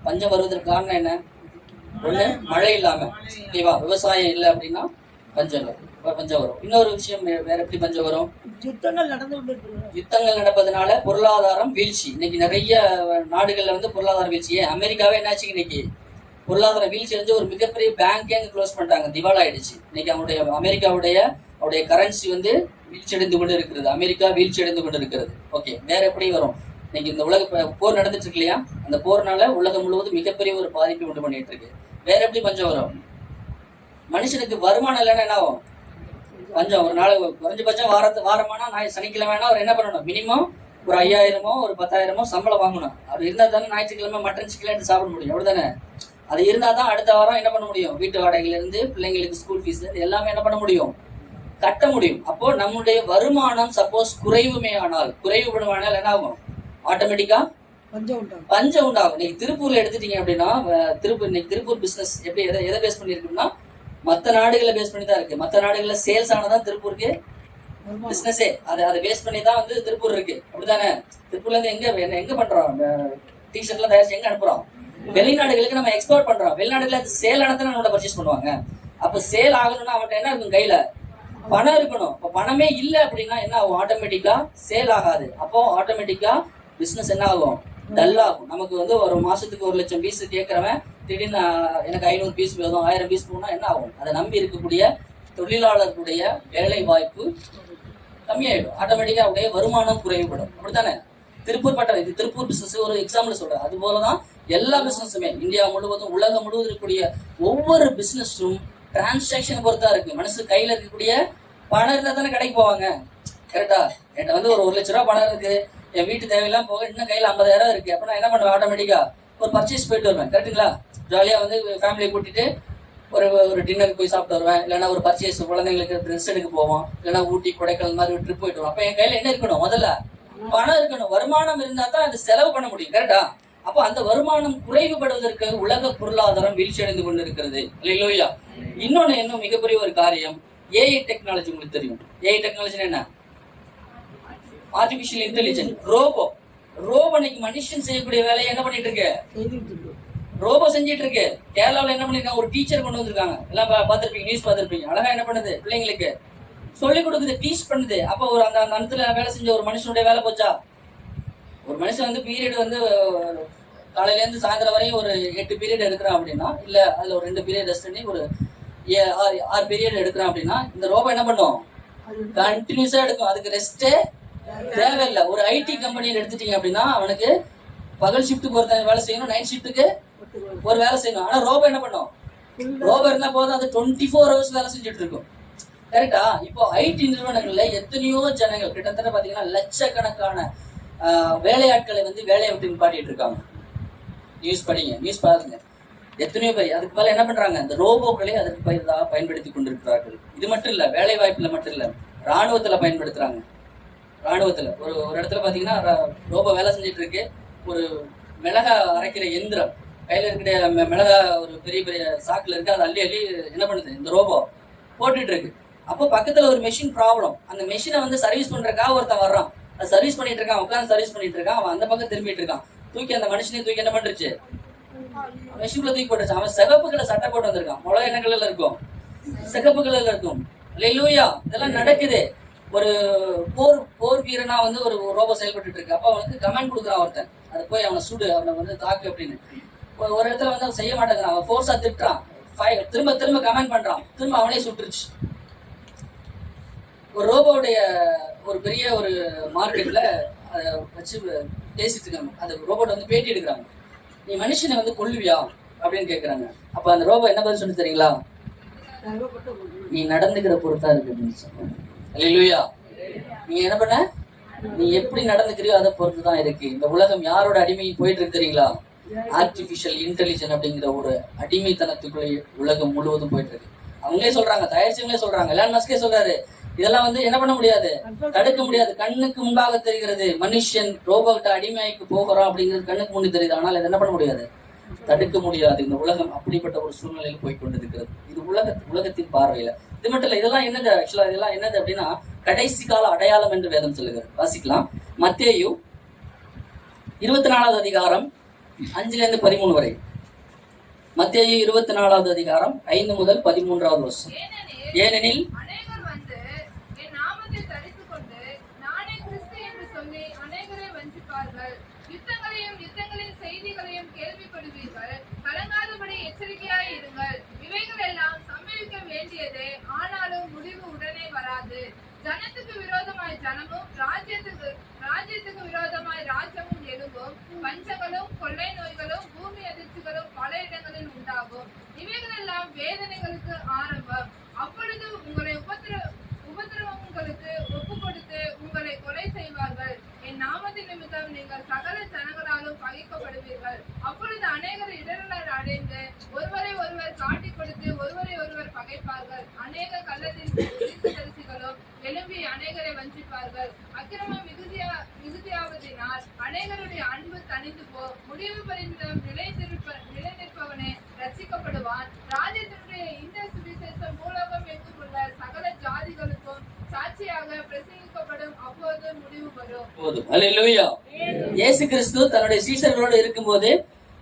பஞ்சம் வருவதற்கு காரணம் என்ன? ஒண்ணு, மழை இல்லாம, ஓகேவா? விவசாயம் இல்லை அப்படின்னா பஞ்சம் வரும். இன்னொரு விஷயம், வேற எப்படி பஞ்சம் வரும்? யுத்தங்கள் நடப்பதனால பொருளாதாரம் வீழ்ச்சி. இன்னைக்கு நிறைய நாடுகள்ல வந்து பொருளாதார வீழ்ச்சி. அமெரிக்காவே என்னாச்சு, இன்னைக்கு பொருளாதார வீழ்ச்சி அடைஞ்சு ஒரு மிகப்பெரிய பேங்கே க்ளோஸ் பண்ணிட்டாங்க, திவால் ஆயிடுச்சு. இன்னைக்கு அவருடைய கரன்சி வந்து வீழ்ச்சி அடைந்து கொண்டு இருக்கிறது. அமெரிக்கா வீழ்ச்சி அடைந்து கொண்டு இருக்கிறது. ஓகே, வேற எப்படி வரும்? இன்னைக்கு இந்த உலக போர் நடந்துட்டு இருக்கு இல்லையா? அந்த போர்னால உலகம் முழுவதும் மிகப்பெரிய ஒரு பாதிப்பை உண்டு பண்ணிட்டு இருக்கு. வேற எப்படி பஞ்சம் வரும்? மனுஷனுக்கு வருமானம் இல்லைன்னா என்ன ஆகும்? பஞ்சம். ஒரு நாள் குறைஞ்சபட்சம் வாரமானா சனிக்கிழமைனா அவர் என்ன பண்ணணும்? மினிமம் ஒரு 5000 ஒரு 10,000 சம்பளம் வாங்கணும். அது இருந்தா தானே ஞாயிற்றுக்கிழமை மட்டன் சிக்கன் சாப்பிட முடியும். அப்படிதானே? அது இருந்தா தான் அடுத்த வாரம் என்ன பண்ண முடியும்? வீட்டு வாடகையில இருந்து பிள்ளைங்களுக்கு ஸ்கூல் ஃபீஸ் எல்லாமே என்ன பண்ண முடியும்? கட்ட முடியும். அப்போ நம்முடைய வருமானம் சப்போஸ் குறைவுபடுமானால் என்ன ஆகும்? ஆட்டோமேட்டிக்கா பஞ்சம் உண்டாகும். இன்னைக்கு திருப்பூர்ல எடுத்துட்டீங்க அப்படின்னா, திருப்பூர் பிசினஸ் எப்படி எதை பேஸ் பண்ணிருக்குன்னா, மற்ற நாடுகளை பேஸ் பண்ணி தான் இருக்கு. மற்ற நாடுகள்ல சேல்ஸ் ஆனதான் திருப்பூருக்கு பிசினஸே. அதை பேஸ் பண்ணி தான் வந்து திருப்பூர் இருக்கு. அப்படித்தானே? திருப்பூர்ல இருந்து எங்க பண்றோம்? டிஷர்ட் எல்லாம் தயாரிச்சு எங்க அனுப்புறோம்? வெளிநாடுகளுக்கு நம்ம எக்ஸ்போர்ட் பண்றோம். வெளிநாடுல சேல் ஆனதான் நம்மளோட பர்ச்சேஸ் பண்ணுவாங்க. அப்ப சேல் ஆகணும்னா அவன்கிட்ட என்ன இருக்கும்? கையில பணம் இருக்கணும். இப்ப பணமே இல்லை அப்படின்னா என்ன ஆகும்? ஆட்டோமேட்டிக்கா சேல் ஆகாது. அப்போ ஆட்டோமேட்டிக்கா பிசினஸ் என்ன ஆகும்? டல் ஆகும். நமக்கு வந்து ஒரு மாசத்துக்கு 1,00,000 பீஸ் கேட்கறவன் திடீர்னு எனக்கு 500 பீஸ் போதும், 1000 பீஸ் போனா என்ன ஆகும்? அதை நம்பி இருக்கக்கூடிய தொழிலாளர்களுடைய வேலை வாய்ப்பு கம்மியாயிடும். ஆட்டோமேட்டிக்கா அவருடைய வருமானம் குறைவுபடும். அப்படித்தானே? திருப்பூர் பிசினஸ் ஒரு எக்ஸாம்பிள் சொல்றேன். அது போலதான் எல்லா பிசினஸுமே இந்தியா முழுவதும், உலகம் முழுவதும் இருக்கக்கூடிய ஒவ்வொரு பிசினஸும் டிரான்சாக்சன் பொறுத்தா இருக்கு. மனசு கையில இருக்கக்கூடிய பணம் இருந்தா தானே கடைக்கு போவாங்க. கரெக்டா? என்கிட்ட வந்து ஒரு 1,00,000 பணம் இருக்கு, என் வீட்டு தேவையெல்லாம் போக இன்னும் கையில 50,000 இருக்கு. அப்ப நான் என்ன பண்ணுவேன்? ஆட்டோமேட்டிக்கா ஒரு பர்ச்சேஸ் போயிட்டு வருவேன். கரெக்டுங்களா? ஜாலியா வந்து ஃபேமிலியை கூட்டிட்டு ஒரு டின்னருக்கு போய் சாப்பிட்டு வருவேன். இல்லைன்னா ஒரு பர்ச்சேஸ், குழந்தைங்களுக்கு ட்ரெஸ் எடுக்க போவோம். இல்லைன்னா ஊட்டி, கொடைக்கானல் மாதிரி ஒரு ட்ரிப் போயிட்டு வருவோம். அப்ப என் கையில என்ன இருக்கணும்? முதல்ல பணம் இருக்கணும். வருமானம் இருந்தா தான் அது செலவு பண்ண முடியும். கரெக்டா? அப்போ அந்த வருமானம் குறைவுபடுவதற்கு உலக பொருளாதாரம் வீழ்ச்சி அடைந்து கொண்டு இருக்கிறது. இல்லையா? இன்னும் மிகப்பெரிய ஒரு காரியம், ஏஐ டெக்னாலஜி. உங்களுக்கு தெரியும் ஏஐ டெக்னாலஜி என்ன? Artificial intelligence. ரோபோ இன்னைக்கு மனுஷன் செய்யக்கூடிய வேலையை என்ன பண்ணிட்டு இருக்கு? ரோபோ செஞ்சிட்டு இருக்கு. கேரளாவில் என்ன பண்ணிருக்காங்க? ஒரு டீச்சர் கொண்டு வந்திருக்காங்க. எல்லாம் பார்த்திருப்பீங்க, நியூஸ் பார்த்திருப்பீங்க. அழகா என்ன பண்ணுது? பிள்ளைங்களுக்கு சொல்லிக் கொடுக்குது, டீச் பண்ணுது. அப்போ ஒரு அந்த இடத்துல வேலை செஞ்ச ஒரு மனுஷனுடைய வேலை போச்சா? ஒரு மனுஷன் வந்து பீரியட் வந்து காலையில இருந்து சாயந்தரம் வரையும் ஒரு 8 பீரியட் எடுக்கிறான் அப்படின்னா, இல்ல அதுல ஒரு 2 பீரியட் ரெஸ்ட் பண்ணி ஒரு 6 பீரியட் எடுக்கிறான் அப்படின்னா, இந்த ரோபோ என்ன பண்ணும்? கண்டினியூஸா எடுக்கும். அதுக்கு ரெஸ்டே தேவையில்லை. ஒரு ஐடி கம்பெனியில் எடுத்துட்டீங்க அப்படின்னா, அவனுக்கு பகல் ஷிஃப்ட்டுக்கு ஒரு வேலை செய்யணும், நைட் ஷிஃப்ட்டுக்கு ஒரு வேலை செய்யணும். ஆனா ரோபோ என்ன பண்ணும்? ரோபோ இருந்தா போதும், அது 24 hours வேலை செஞ்சுட்டு இருக்கும். கரெக்டா? இப்போ ஐடி நிறுவனங்கள்ல எத்தனையோ ஜனங்கள், கிட்டத்தட்ட பாத்தீங்கன்னா லட்சக்கணக்கான வேலையாட்களை வந்து வேலையை விட்டு நிப்பாட்டிட்டு இருக்காங்க. நியூஸ் படிங்க, நியூஸ் பாருங்க. எத்தனையோ பேர் அதுக்கு மேல என்ன பண்றாங்க? இந்த ரோபோக்களை அதற்கு பயன்படுத்தி கொண்டிருக்கிறார்கள். இது மட்டும் இல்ல, வேலை வாய்ப்புல மட்டும் இல்ல, ராணுவத்துல பயன்படுத்துறாங்க. ராணுவத்துல ஒரு இடத்துல பாத்தீங்கன்னா ரோபோ வேலை செஞ்சுட்டு இருக்கு. ஒரு மிளகா அரைக்கிற எந்திரம் கையில இருக்கிற மிளகா ஒரு பெரிய பெரிய சாக்குல இருக்கு. அதை அள்ளி என்ன பண்ணுது? இந்த ரோபோ போட்டுட்டு இருக்கு. அப்போ பக்கத்துல ஒரு மெஷின் ப்ராப்ளம். அந்த மெஷினை வந்து சர்வீஸ் பண்றதுக்காக ஒருத்தன் வர்றான். அது சர்வீஸ் பண்ணிட்டு இருக்கான், உட்காந்து சர்வீஸ் பண்ணிட்டு இருக்கான். அவன் அந்த பக்கம் திரும்பிட்டு இருக்கான். தூக்கி அந்த மனுஷனையும் தூக்கி என்ன பண்ணிருச்சு? மெஷின்ல தூக்கி போட்டுச்சு. அவன் சிகப்பு கலர் சட்டை போட்டு வந்திருக்கான். மிளகா என்ன கலர்ல இருக்கும்? சிகப்பு கலர்ல இருக்கும். அல்லேலூயா. இதெல்லாம் நடக்குது. ஒரு போர் வீரனா வந்து ஒரு ரோபோ செயல்பட்டு இருக்கு. அப்ப அவனுக்கு கமெண்ட் கொடுக்குறான் ஒருத்தன், அதை போய் அவனை சுடு, அவனை வந்து தாக்கு அப்படின்னு. ஒரு இடத்துல வந்து அவன் செய்ய மாட்டேங்கிறான். அவன் ஃபோர்ஸா திட்டுறான், திரும்ப கமெண்ட் பண்றான், திரும்ப அவனே சுட்டுருச்சு. ஒரு ரோபோடைய ஒரு பெரிய ஒரு மார்க்கெட்ல அதை வச்சு பேசிட்டு இருக்காங்க. அந்த ரோபோட் வந்து பேட்டி எடுக்கிறாங்க. நீ மனுஷனை வந்து கொல்லுவியா அப்படின்னு கேட்கறாங்க. அப்ப அந்த ரோபோ என்ன பதில் சொல்லி தெரியுங்களா? நீ நடந்துக்கிற பொறுத்தா இருக்கு அப்படின்னு சொன்னாங்க. அல்லேலூயா. நீங்க என்ன பண்ண? நீ எப்படி நடந்துக்கிறியோ அதை பொறுத்துதான் இருக்கு. இந்த உலகம் யாரோட அடிமை போயிட்டு இருக்கு தெரியுங்களா? ஆர்டிபிஷியல் இன்டெலிஜென்ஸ் அப்படிங்கிற ஒரு அடிமைத்தனத்துக்குள்ளே உலகம் முழுவதும் போயிட்டு இருக்கு. அவங்களே சொல்றாங்க, தயாரிச்சவங்களே சொல்றாங்க, எலான் மஸ்கே சொல்றாரு, இதெல்லாம் என்ன பண்ண முடியாது, தடுக்க முடியாது. கண்ணுக்கு முன்பாக தெரிகிறது மனுஷன் ரோபோட்ட அடிமைக்கு போகிறோம் அப்படிங்கிறது கண்ணுக்கு முன்னே தெரியுது. ஆனால் இதை என்ன பண்ண முடியாது, தடுக்க முடியாது. இந்த உலகம் அப்படிப்பட்ட ஒரு சூழ்நிலையில் போய் கொண்டிருக்கிறது. இது உலகத்தின் பார்வையில. இது மட்டும் இல்ல, இதெல்லாம் என்னது, ஆக்சுவலா இதெல்லாம் என்னது அப்படின்னா கடைசி கால அடையாளம் என்று வேதம் சொல்லுகிறது. வாசிக்கலாம். மத்தேயு 24வது அதிகாரம் 5-13 வரை. மத்தேயு 24வது அதிகாரம் 5 முதல் 13வது வருஷம். ஏனெனில் அநேகர் வந்து என் நாமத்தை தரித்துக் கொண்டு நானே கிறிஸ்து என்று சொல்லி அநேகரை வஞ்சிப்பார்கள். யுத்தங்களின் செய்திகளையும் கேள்விப்படுவீர்கள். கலங்காதபடி எச்சரிக்கையாய் இருங்கள். இவைகள் எல்லாம் சம்பவிக்க வேண்டியதே, ஆனாலும் முடிவு உடனே வராது. ஜனத்துக்கு விரோதமாய் ஜனமும் ராஜ்யத்துக்கு விரோதமாய் ராஜ்யமும் எழும்பும். பஞ்சங்களும் கொள்ளை நோய்களும் பூமி அதிர்ச்சிகளும் பல இடங்களில் உண்டாகும். இவைகள் எல்லாம் வேதனைகளுக்கு ஆரம்பம். அப்பொழுது உங்களை உபத்திரவங்களுக்கு ஒப்பு கொடுத்து உங்களை கொலை செய்வார்கள். என் நாமத்தின் நிமித்தம் நீங்கள் சகல ஜனங்களாலும் பகைக்கப்படுவீர்கள். அப்பொழுது அநேகர் இடரலர் அடைந்து ஒருவரை ஒருவர் காட்டிக் கொடுத்து ஒருவரை ஒருவர் பகைப்பார்கள். அநேக கள்ளத்தீர்க்கதரிசிகளும் எழும்பி அநேகரை வஞ்சிப்பார்கள். அக்கிரமம் மிகுதியாவதினால் அநேகருடைய அன்பு தணிந்து முடிவு பரிந்தம் நிலைநிற்பவனே ரட்சிக்கப்படுவான். ராஜ்யத்தினுடைய இந்த சுவிசேஷம் பூலோகம் எங்கும் உள்ள சகல ஜாதிகளுக்கும் சாட்சியாக பிரசங்கிக்கப்படும். அப்போது முடிவு வரும். அல்லேலூயா. இயேசு கிறிஸ்து தன்னுடைய சீஷர்களோடு இருக்கும்போது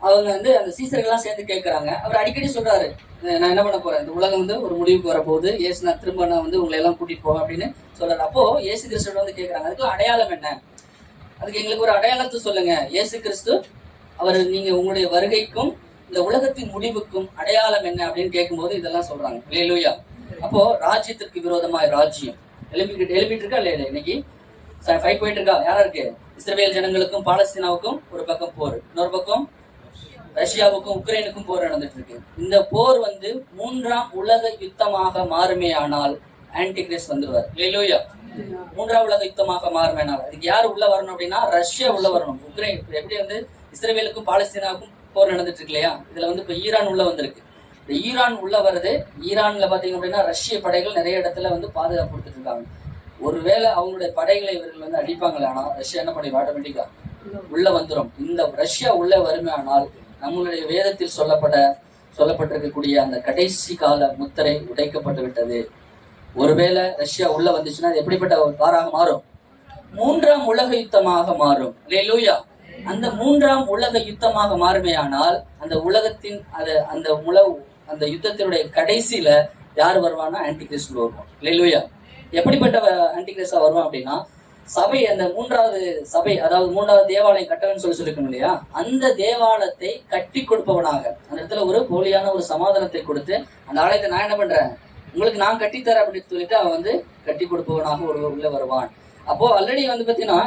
அவங்க அந்த சீஷர்கள்லாம் சேர்ந்து கேட்கிறாங்க. அவர் அடிக்கடி சொல்றாரு, நான் என்ன பண்ண போறேன், இந்த உலகம் ஒரு முடிவுக்கு வரப்போகுது, இயேசு நான் திரும்ப நான் உங்களை எல்லாம் கூட்டிட்டு போவேன் அப்படின்னு சொல்றாரு. அப்போ இயேசு கிறிஸ்து கேட்கிறாங்க, அதுக்கு அடையாளம் என்ன, அதுக்கு எங்களுக்கு ஒரு அடையாளத்தை சொல்லுங்க. இயேசு கிறிஸ்து அவர் நீங்க உங்களுடைய வருகைக்கும் இந்த உலகத்தின் முடிவுக்கும் அடையாளம் என்ன அப்படின்னு கேட்கும்போது இதெல்லாம் சொல்றாங்க. அல்லேலூயா. அப்போ ராஜ்யத்திற்கு விரோதமாய் ராஜ்யம் எழுப்பிட்டு இருக்கா இல்லையா? இன்னைக்கு ஃபைட் போயிட்டு இருக்கா? யாரா இருக்கு? இஸ்ரவேல் ஜனங்களுக்கும் பாலஸ்தீனாவுக்கும் ஒரு பக்கம் போர், இன்னொரு பக்கம் ரஷ்யாவுக்கும் உக்ரைனுக்கும் போர் நடந்துட்டு இருக்கு. இந்த போர் 3ஆம் உலக யுத்தமாக மாறுமே ஆனால் ஆன்டி கிறிஸ்ட் வந்துருவார். அல்லேலூயா. 3ஆம் உலக யுத்தமாக மாறுமே ஆனால் அதுக்கு யார் உள்ள வரணும் அப்படின்னா ரஷ்யா உள்ள வரணும். உக்ரைன் எப்படி இஸ்ரவேலுக்கும் பாலஸ்தீனாவுக்கும் போர் நடந்துட்டு இருக்கு இல்லையா? இதுல இப்ப ஈரான் உள்ள வந்திருக்கு. இந்த ஈரான் உள்ள வருது. ஈரான்ல பாத்தீங்க அப்படின்னா ரஷ்ய படைகள் நிறைய இடத்துல பாதுகாப்பு கொடுத்துட்டு இருக்காங்க. ஒருவேளை அவங்களுடைய படைகளை இவர்கள் அடிப்பாங்களே, ஆனா ரஷ்யா என்ன பண்ணி ஆட்டோமேட்டிக்கா உள்ள வந்துடும். இந்த ரஷ்யா உள்ள வருமே ஆனால் நம்மளுடைய வேதத்தில் சொல்லப்பட்டிருக்கக்கூடிய அந்த கடைசி கால முத்திரை உடைக்கப்பட்டு விட்டது. ஒருவேளை ரஷ்யா உள்ள வந்துச்சுன்னா அது எப்படிப்பட்ட வாராக மாறும்? 3ஆம் உலக யுத்தமாக மாறும். அல்லேலூயா. அந்த 3ஆம் உலக யுத்தமாக மாறுமே ஆனால் அந்த உலகத்தின் அந்த யுத்தத்தினுடைய கடைசியில யார் வருவான்னா ஆன்டி கிறிஸ்ட் வருவான். அல்லேலூயா. எப்படிப்பட்ட ஆன்டி கிறிஸ்டா வருவான் அப்படின்னா சபை, அந்த 3வது சபை, அதாவது 3வது தேவாலயம் கட்டணும்னு சொல்லிருக்கணும் இல்லையா? அந்த தேவாலயத்தை கட்டி கொடுப்பவனாக அந்த இடத்துல ஒரு போலியான ஒரு சமாதானத்தை கொடுத்து அந்த ஆலயத்தை நான் என்ன பண்றேன், உங்களுக்கு நான் கட்டித்தரேன் அப்படின்னு சொல்லிட்டு அவன் கட்டி கொடுப்பவனாக ஒரு உள்ள வருவான். அப்போ ஆல்ரெடி பாத்தீங்கன்னா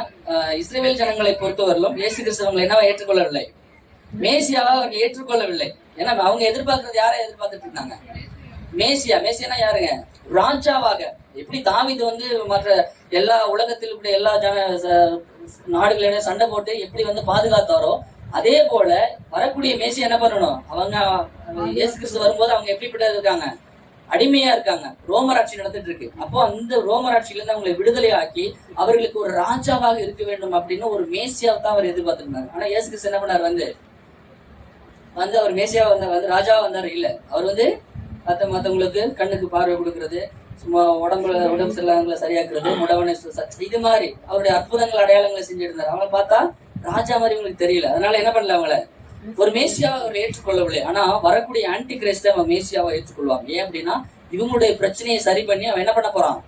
இஸ்ரவேல் ஜனங்களை பொறுத்தவரையிலும் இயேசு கிறிஸ்தவங்களை என்னவா ஏற்றுக்கொள்ளவில்லை, மேசியாவா அவர்கள் ஏற்றுக்கொள்ளவில்லை. ஏன்னா அவங்க எதிர்பார்க்கறது யாரை எதிர்பார்த்துட்டு இருந்தாங்க? மேசியானா யாருங்க? ராஜாவாக. எப்படி தாவீது மற்ற எல்லா உலகத்தில் இப்படி எல்லா நாடுகளிடையே சண்டை போட்டு எப்படி பாதுகாத்தாரோ அதே போல வரக்கூடிய மேசியா என்ன பண்ணணும், அவங்க இயேசு கிறிஸ்து வரும்போது அவங்க எப்படிப்பட்ட இருக்காங்க, அடிமையா இருக்காங்க. ரோமர் ஆட்சி நடந்துட்டு இருக்கு. அப்போ அந்த ரோமர் ஆட்சியில இருந்து அவங்களை விடுதலை ஆக்கி அவர்களுக்கு ஒரு ராஜாவாக இருக்க வேண்டும் அப்படின்னு ஒரு மேசியாவை தான் அவர் எதிர்பார்த்திருந்தாங்க. ஆனா இயேசு கிறிஸ்து என்ன பண்ணார், அவர் மேசியாவை ராஜாவா வந்தாரு இல்ல. அவர் மற்றவங்களுக்கு கண்ணுக்கு பார்வை கொடுக்கறது, சும்மா உடம்பு சரியில்லாதவங்களை சரியாக்குறது, முடவனை இது மாதிரி அவருடைய அற்புதங்கள் அடையாளங்களை செஞ்சுட்டு இருந்தாரு. அவங்களை பார்த்தா ராஜா மாதிரி உங்களுக்கு தெரியல. அதனால என்ன பண்ணல, அவங்கள ஒரு மேசியாவை அவர் ஏற்றுக்கொள்ளவில்லை. ஆனா வரக்கூடிய ஆன்டி கிறிஸ்ட அவன் மேசியாவை ஏற்றுக்கொள்வாங்க. ஏன் அப்படின்னா இவங்களுடைய பிரச்சனையை சரி பண்ணி அவன் என்ன பண்ண போறான்,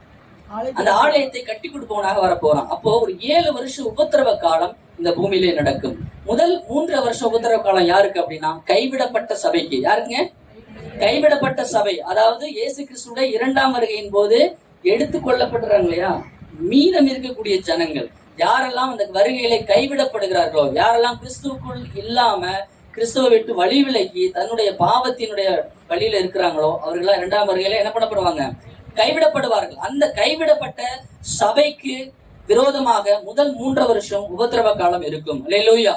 அந்த ஆலயத்தை கட்டி கொடுப்பவனாக வரப்போறான். அப்போ ஒரு 7 வருஷம் உபத்திரவ காலம் இந்த பூமியிலே நடக்கும். முதல் 3 வருஷம் உபத்திரவ காலம் யாருக்கு அப்படின்னா கைவிடப்பட்ட சபைக்கு. யாருக்குங்க? கைவிடப்பட்ட சபை. அதாவது இயேசு கிறிஸ்துடைய 2ஆம் வருகையின் போது எடுத்துக் கொள்ளப்படுறாங்க இல்லையா, மீதம் இருக்கக்கூடிய ஜனங்கள் யாரெல்லாம் அந்த வருகையிலே கைவிடப்படுகிறார்களோ, யாரெல்லாம் கிறிஸ்துவுக்குள் இல்லாம கிறிஸ்துவை விட்டு வழி விலகி தன்னுடைய பாவத்தினுடைய வழியில இருக்கிறாங்களோ அவர்கள்லாம் 2ஆம் வருகையில என்ன பண்ணப்படுவாங்க, கைவிடப்படுவார்கள். அந்த கைவிடப்பட்ட சபைக்கு விரோதமாக முதல் 3 வருஷம் உபத்திரவ காலம் இருக்கும். அல்லேலூயா.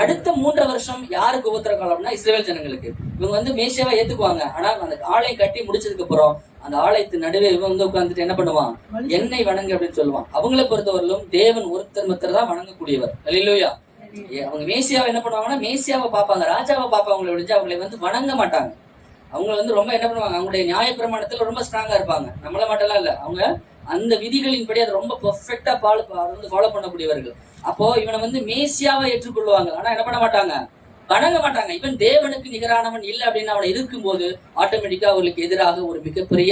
அடுத்த 3 வருஷம் யாருக்கு உபத்திரவ காலம்னா இஸ்ரவேல் ஜனங்களுக்கு. இவங்க வந்து மேசியாவை ஏத்துக்குவாங்க. ஆனா அந்த ஆலயம் கட்டி முடிச்சதுக்கு அப்புறம் அந்த ஆலயத்து நடுவே இவன் வந்து உட்கார்ந்துட்டு என்ன பண்ணுவான், எண்ணெய் வணங்கு அப்படின்னு சொல்லுவான். அவங்களை பொறுத்தவரையிலும் தேவன் ஒருத்தர் தான் வணங்கக்கூடியவர். அல்லேலூயா. அவங்க மேசியாவை என்ன பண்ணுவாங்கன்னா மேசியாவை பார்ப்பாங்க, ராஜாவை பார்ப்பாங்க ஒழிஞ்சு அவங்களை வந்து வணங்க மாட்டாங்க. அவங்க வந்து ரொம்ப என்ன பண்ணுவாங்க, அவங்களுடைய நியாய பிரமாணத்துல ரொம்ப ஸ்ட்ராங்கா இருப்பாங்க. நம்மள மட்டும்லாம் இல்ல, அவங்க அந்த விதிகளின்படி அதை ரொம்ப பெர்ஃபெக்டா ஃபாலோ பண்ணக்கூடியவர்கள். அப்போ இவனை வந்து மேசியாவை ஏற்றுக்கொள்வாங்க, ஆனா என்ன பண்ண மாட்டாங்க, வணங்க மாட்டாங்க. இவன் தேவனுக்கு நிகரானவன் இல்லை அப்படின்னு அவனை இருக்கும்போது ஆட்டோமேட்டிக்கா அவர்களுக்கு எதிராக ஒரு மிகப்பெரிய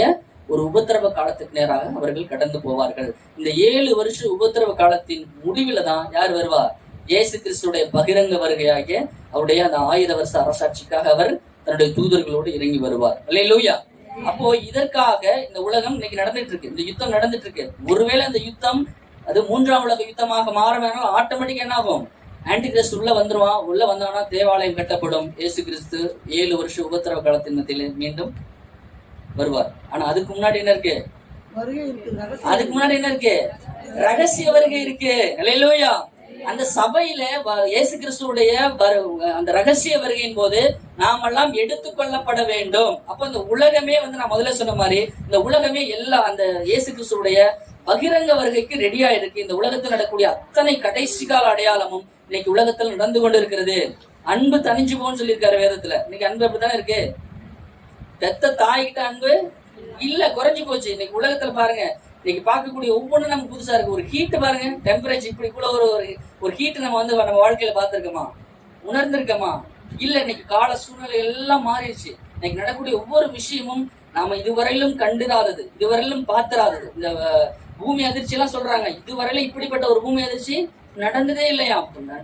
ஒரு உபத்திரவ காலத்துக்கு நேராக அவர்கள் கடந்து போவார்கள். இந்த 7 வருஷ உபத்திரவ காலத்தின் முடிவுல தான் யார் வருவார், இயேசு கிறிஸ்துடைய பகிரங்க வருகையாகிய அவருடைய அந்த 1000 வருஷ அரசாட்சிக்காக அவர் தன்னுடைய தூதர்களோடு இறங்கி வருவார். அல்லேலூயா. அப்போ இதற்காக இந்த உலகம் இன்னைக்கு நடந்துட்டு இருக்கு, இந்த யுத்தம் நடந்துட்டு இருக்கு. ஒருவேளை இந்த யுத்தம் அது 3ஆம் உலக யுத்தமாக மாற வேணாலும் ஆட்டோமேட்டிக்கா என்ன ஆகும், ஆன்டி கிறிஸ்து உள்ள வந்துருவான். உள்ள வந்தானா தேவாலயம் கட்டப்படும். இயேசு கிறிஸ்து 7 வருஷ உபத்திரவ காலத்தின் மத்தியில மீண்டும் வருவார். ஆனா அதுக்கு முன்னாடி என்ன இருக்கு, அதுக்கு முன்னாடி என்ன இருக்கு, ரகசிய வருகை இருக்கு. அல்லேலூயா. அந்த சபையில இயேசு கிறிஸ்துடைய அந்த ரகசிய வருகையின் போது நாமெல்லாம் எடுத்துக்கொள்ளப்பட வேண்டும். அப்ப இந்த உலகமே வந்து நான் முதல்ல சொன்ன மாதிரி இந்த உலகமே எல்லாம் அந்த இயேசு கிறிஸ்துடைய பகிரங்க வருகைக்கு ரெடியா இருக்கு. இந்த உலகத்தில் நடக்கக்கூடிய அத்தனை கடைசி கால அடையாளமும் இன்னைக்கு உலகத்தில் நடந்து கொண்டு இருக்கிறது. அன்பு தனிஞ்சு போன்னு சொல்லியிருக்காரு வேதத்துல. இன்னைக்கு அன்பு அப்படித்தானே இருக்கு. பெத்த தாய்கிட்ட அன்பு இல்ல, குறைஞ்சு போச்சு. இன்னைக்கு உலகத்துல பாருங்க, இன்னைக்கு பார்க்கக்கூடிய ஒவ்வொன்றும் நமக்கு புதுசா இருக்கு. ஒரு ஹீட் பாருங்க, டெம்பரேச்சர் இப்படி கூட ஒரு ஹீட் நம்ம வந்து நம்ம வாழ்க்கையில பார்த்திருக்கோமா, உணர்ந்திருக்கோமா? இல்ல. இன்னைக்கு கால சூழ்நிலை எல்லாம் மாறிடுச்சு. இன்னைக்கு நடக்கக்கூடிய ஒவ்வொரு விஷயமும் நாம இதுவரையிலும் கண்டிராதது, இதுவரையிலும் பார்த்திராதது. இந்த பூமி அதிர்ச்சி எல்லாம் சொல்றாங்க, இதுவரையிலும் இப்படிப்பட்ட ஒரு பூமி அதிர்ச்சி நடந்ததே இல்லையா.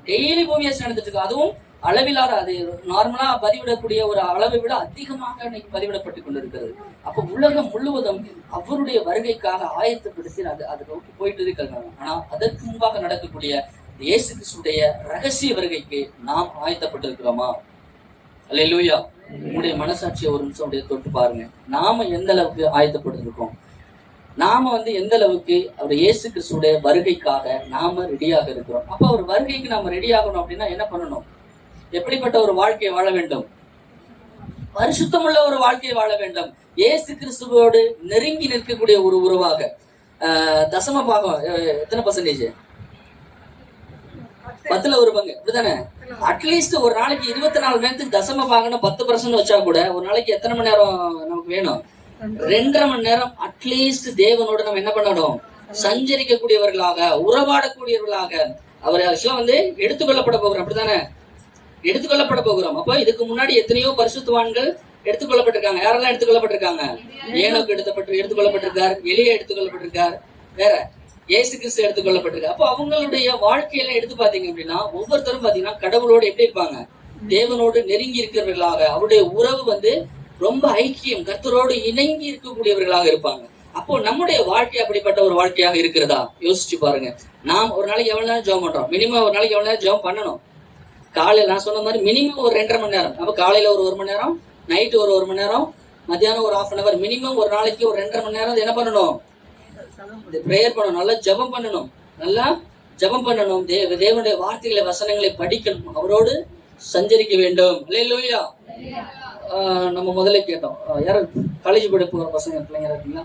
டெய்லி பூமி அதிர்ச்சி நடந்துட்டு இருக்கு. அதுவும் அளவில்லாத, அது நார்மலா பதிவிடக்கூடிய ஒரு அளவை விட அதிகமாக இன்னைக்கு பதிவிடப்பட்டு கொண்டிருக்கிறது. அப்ப உலகம் முழுவதும் அவருடைய வருகைக்காக ஆயத்தப்படுத்தி அதை நோக்கி போயிட்டு இருக்காங்க. ஆனா அதற்கு முன்பாக நடக்கக்கூடிய இயேசு கிறிஸ்துடைய ரகசிய வருகைக்கு நாம் ஆயத்தப்பட்டிருக்கிறோமா? அல்லேலூயா. உங்களுடைய மனசாட்சியை ஒரு நிமிஷம் அப்படியே தொட்டு பாருங்க. நாம எந்த அளவுக்கு ஆயத்தப்பட்டிருக்கோம்? நாம வந்து எந்த அளவுக்கு அவர் இயேசு கிறிஸ்துடைய வருகைக்காக நாம ரெடியாக இருக்கிறோம்? அப்ப அவர் வருகைக்கு நாம ரெடி ஆகணும் அப்படின்னா என்ன பண்ணணும்? எப்படிப்பட்ட ஒரு வாழ்க்கையை வாழ வேண்டும்? பரிசுத்தமுள்ள ஒரு வாழ்க்கையை வாழ வேண்டும். இயேசு கிறிஸ்துவோடு நெருங்கி நிற்கக்கூடிய ஒரு உருவாக. தசம பாகம் எத்தனை பர்சன்டேஜ்? 10ல் 1 பங்கு, இப்படிதானே? அட்லீஸ்ட் ஒரு நாளைக்கு 24 மணி நேரத்துக்கு தசம பாகம்னு 10% வச்சா கூட ஒரு நாளைக்கு எத்தனை மணி நேரம் நமக்கு வேணும்? 2.5 மணி நேரம் அட்லீஸ்ட் தேவனோடு நம்ம என்ன பண்ணணும்? சஞ்சரிக்கக்கூடியவர்களாக, உறவாடக்கூடியவர்களாக. அவர் ஆக்சுவலா வந்து எடுத்துக்கொள்ளப்பட போகிறோம், அப்படித்தானே? எடுத்துக்கொள்ளப்பட போகிறோம். அப்போ இதுக்கு முன்னாடி எத்தனையோ பரிசுத்தவான்கள் எடுத்துக்கொள்ளப்பட்டிருக்காங்க. யாரெல்லாம் எடுத்துக்கொள்ளப்பட்டிருக்காங்க? ஏனோக்கு எடுத்துக்கொள்ளப்பட்டிருக்கார், எலியா எடுத்துக்கொள்ளப்பட்டிருக்கார், வேற இயேசு கிறிஸ்து எடுத்துக்கொள்ளப்பட்டிருக்காரு. அப்போ அவங்களுடைய வாழ்க்கையில எடுத்து பாத்தீங்க அப்படின்னா ஒவ்வொருத்தரும் பாத்தீங்கன்னா கடவுளோடு எப்படி இருப்பாங்க? தேவனோடு நெருங்கி இருக்கிறவர்களாக, அவருடைய உறவு வந்து ரொம்ப ஐக்கியம், கர்த்தரோடு இணங்கி இருக்கக்கூடியவர்களாக இருப்பாங்க. அப்போ நம்முடைய வாழ்க்கை அப்படிப்பட்ட ஒரு வாழ்க்கையாக இருக்கிறதா? யோசிச்சு பாருங்க. நாம் ஒரு நாளைக்கு எவ்வளவு நேரம் ஜெபம் பண்றோம்? மினிமம் ஒரு நாளைக்கு எவ்வளவு நேரம் ஜெபம் பண்ணணும்? காலையில நான் சொன்ன மாதிரி மினிமம் ஒரு 2.5 மணி நேரம். அப்ப காலையில ஒரு 1 மணி நேரம், நைட்டு ஒரு 1 மணி நேரம், மத்தியானம் ஒரு 1/2 hour, மினிமம் ஒரு நாளைக்கு ஒரு 2.5 மணி நேரம் என்ன பண்ணணும்? பிரேயர் பண்ணணும், நல்லா ஜெபம் பண்ணணும், நல்லா ஜெபம் பண்ணணும். தேவனுடைய வார்த்தைகளை, வசனங்களை படிக்கணும், அவரோடு சஞ்சரிக்க வேண்டும். அல்லேலூயா. நம்ம முதல்ல கேட்டோம், யாரும் காலேஜ் போயிட்டு போகிற பசங்க பிள்ளைங்க இருக்கீங்களா?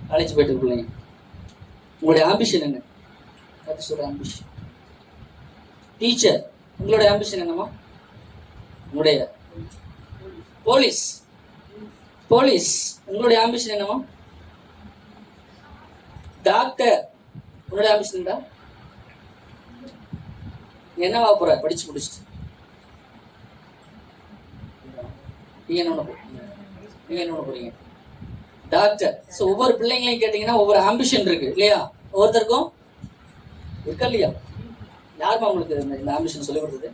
காலேஜ் போயிட்டு பிள்ளைங்க, உங்களுடைய ஆம்பிஷன் என்ன? ஆம்பிஷன். டீச்சர், உங்களுடைய ஆம்பிஷன் என்னமா? உங்களுடைய போலீஸ், உங்களுடைய ஆம்பிஷன் என்னமா? டாக்டர், உங்களுடைய ஆம்பிஷன் என்னடா? என்னவா போற படிச்சு முடிச்சுட்டு? நீங்க என்ன போறீங்க? டாக்டர். சோ ஒவ்வொரு பிள்ளைங்களையும் கேட்டீங்கன்னா ஒவ்வொரு ஆம்பிஷன் இருக்கு இல்லையா? ஒவ்வொருத்தருக்கும் இருக்கா இல்லையா? யாருமா உங்களுக்கு இந்த ஆம்பிஷன் சொல்லி கொடுத்தது?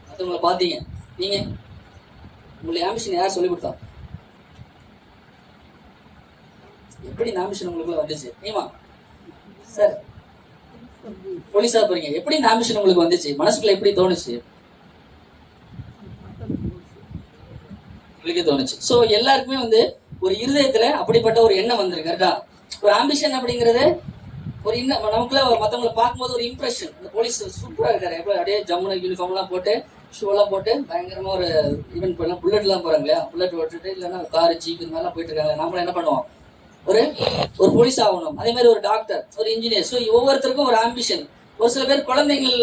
மற்றவங்களை பார்த்தீங்க, நீங்க உங்களுடைய ஆம்பிஷன் யார் சொல்லி கொடுத்தா? எப்படி இந்த ஆம்பிஷன் உங்களுக்குள்ள வந்துச்சு? நீமா சார் போலீஸா போறீங்க, எப்படி இந்த ஆம்பிஷன் உங்களுக்கு வந்துச்சு? மனசுக்குள்ள எப்படி தோணுச்சு? உங்களுக்கு தோணுச்சு. சோ எல்லாருக்குமே வந்து ஒரு இருதயத்துல அப்படிப்பட்ட ஒரு எண்ணம் வந்திருக்கு. கரெக்டா? ஒரு ஆம்பிஷன் அப்படிங்கிறது ஒரு நமக்குள்ள மற்றவங்களை பார்க்கும்போது ஒரு இம்ப்ரெஷன். இந்த போலீஸ் சூப்பரா இருக்காரு, எப்போ அப்படியே ஜம்முன யூனிஃபார்ம் எல்லாம் போட்டு ஷூ எல்லாம் போட்டு பயங்கரமா ஒரு ஈவென்ட் பண்ணலாம், புல்லட் எல்லாம் போறாங்க இல்லையா, புல்லட் ஓட்டுட்டு இல்லைன்னா காரு ஜீப் இந்த மாதிரிலாம் போயிட்டு இருக்காங்க. நாமளும் என்ன பண்ணுவோம், ஒரு ஒரு போலீஸ் ஆகணும். அதே மாதிரி ஒரு டாக்டர், ஒரு இன்ஜினியர். ஸோ ஒவ்வொருத்தருக்கும் ஒரு ஆம்பிஷன். ஒரு சில பேர் குழந்தைகள்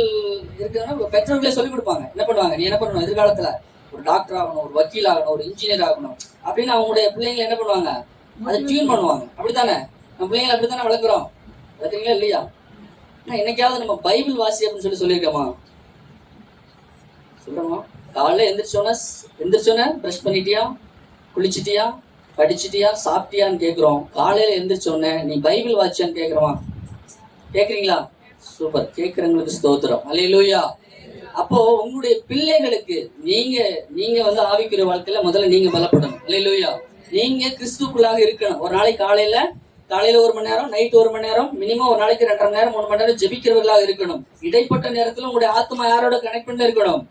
இருக்கிறவங்க பெற்றோர்களே சொல்லிக் கொடுப்பாங்க, என்ன பண்ணுவாங்க, நீ என்ன பண்ணணும் எதிர்காலத்துல ஒரு டாக்டர் ஆகணும், ஒரு வக்கீல் ஆகணும், ஒரு இன்ஜினியர் ஆகணும் அப்படின்னு அவங்களுடைய பிள்ளைங்களை என்ன பண்ணுவாங்க, அதை டியூன் பண்ணுவாங்க. அப்படித்தானே நம்ம பிள்ளைங்களை அப்படித்தானே வளர்க்குறோம், வளர்க்குறீங்களா இல்லையா? என்னைக்காவது நம்ம பைபிள் வாசி அப்படின்னு சொல்லியிருக்கோமா? சொல்றோமா? காலைல எந்திரிச்சோன்னே பிரஷ் பண்ணிட்டியா, குளிச்சிட்டியா, படிச்சிட்டியா, சாப்பிட்டியான்னு கேட்கிறோம். காலையில எந்திரிச்சோன்னே நீ பைபிள் வாசிச்சான்னு கேட்கிறோமா? கேட்குறீங்களா? சூப்பர், கேட்கறவங்களுக்கு ஸ்தோத்திரம், அல்லேலூயா. அப்போ உங்களுடைய பிள்ளைகளுக்கு நீங்க வந்து ஆவிக்குரிய வாழ்க்கையில முதல்ல நீங்க பலப்படணும், அல்லேலூயா. நீங்க கிறிஸ்துக்குள்ளாக இருக்கணும். ஒரு நாளைக்கு காலையில 1 மணி நேரம், நைட் 1 மணி நேரம், மினிமம் ஒரு நாளைக்கு 2.5 மணி நேரம் 3 மணி நேரம் ஜெபிக்கிறவர்களாக இருக்கணும். இடைப்பட்ட நேரத்துல உங்களுடைய ஆத்மா யாரோட கனெக்ட் பண்ணி இருக்கணும்,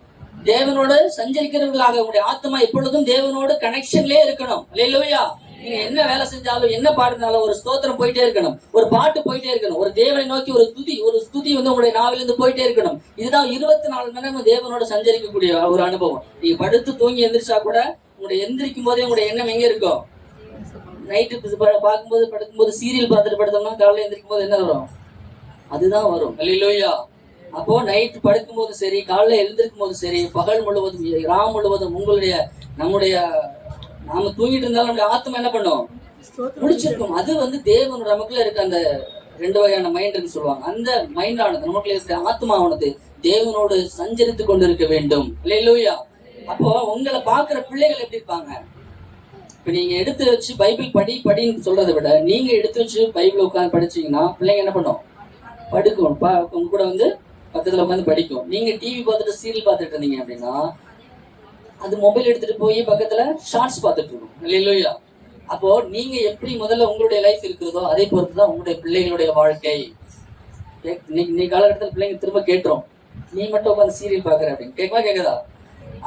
தேவனோடு சஞ்சரிக்கிறவர்களாக. உங்களுடைய ஆத்மா எப்பொழுதும் தேவனோடு கனெக்ஷன்லயே இருக்கணும், அல்லேலூயா. நீங்க என்ன வேலை செஞ்சாலும் என்ன பாடினாலும் ஒரு ஸ்தோத்திரம் போயிட்டே இருக்கணும், ஒரு பாட்டு போயிட்டே இருக்கணும், ஒரு தேவனை நோக்கி ஒரு ஸ்துதி வந்து உங்களுடைய நாவிலிருந்து போயிட்டே இருக்கணும். இதுதான் 24 மணி நேரம் தேவனோட சஞ்சரிக்கக்கூடிய ஒரு அனுபவம். நீங்க படுத்து தூங்கி எந்திரிச்சா கூட உங்களுடைய எந்திரிக்கும் போதே உங்களுடைய எண்ணம் எங்க இருக்கும்? நைட்டு பார்க்கும்போது படுக்கும்போது சீரியல் பார்த்துட்டு படுத்தோம்னா காலையில எந்திரிக்கும் போது என்ன வரும்? அதுதான் வரும், அல்லேலூயா. அப்போ நைட் படுக்கும் போது சரி, காலையில எழுந்திருக்கும் போது சரி, பகல் முழுவதும் ராம் முழுவதும் நாம தூங்கிட்டு இருந்தாலும் நம்முடைய ஆத்மா என்ன பண்ணும்? முடிச்சிருக்கும். அது வந்து தேவனோட நமக்குள்ள இருக்க அந்த 2 வகையான மைண்ட் சொல்லுவாங்க. அந்த மைண்டானது நமக்குள்ள இருக்க ஆத்மாவானது தேவனோடு சஞ்சரித்து கொண்டு இருக்க வேண்டும், அல்லேலூயா. அப்போ உங்களை பாக்குற பிள்ளைகள் எப்படி இருப்பாங்க? இப்ப நீங்க எடுத்து வச்சு பைபிள் படின்னு சொல்றதை விட நீங்க எடுத்து வச்சு பைபிள் உட்காந்து படிச்சீங்கன்னா பிள்ளைங்க என்ன பண்ணும்? படுக்கும். உங்க கூட வந்து பக்கத்துல உட்காந்து படிக்கும். நீங்க டிவி பார்த்துட்டு சீரியல் பார்த்துட்டு இருந்தீங்க அப்படின்னா அது மொபைல் எடுத்துட்டு போய் பக்கத்துல ஷார்ட்ஸ் பார்த்துட்டு இருக்கும், இல்லையா? அப்போ நீங்க எப்படி முதல்ல உங்களுடைய லைஃப் இருக்கிறதோ அதே பொறுத்துதான் உங்களுடைய பிள்ளைகளுடைய வாழ்க்கை. இன்னைக்கு காலகட்டத்தில் பிள்ளைங்க திரும்ப கேட்டுரும், நீ மட்டும் உட்காந்து சீரியல் பாக்குற அப்படின்னு. கேட்குதா?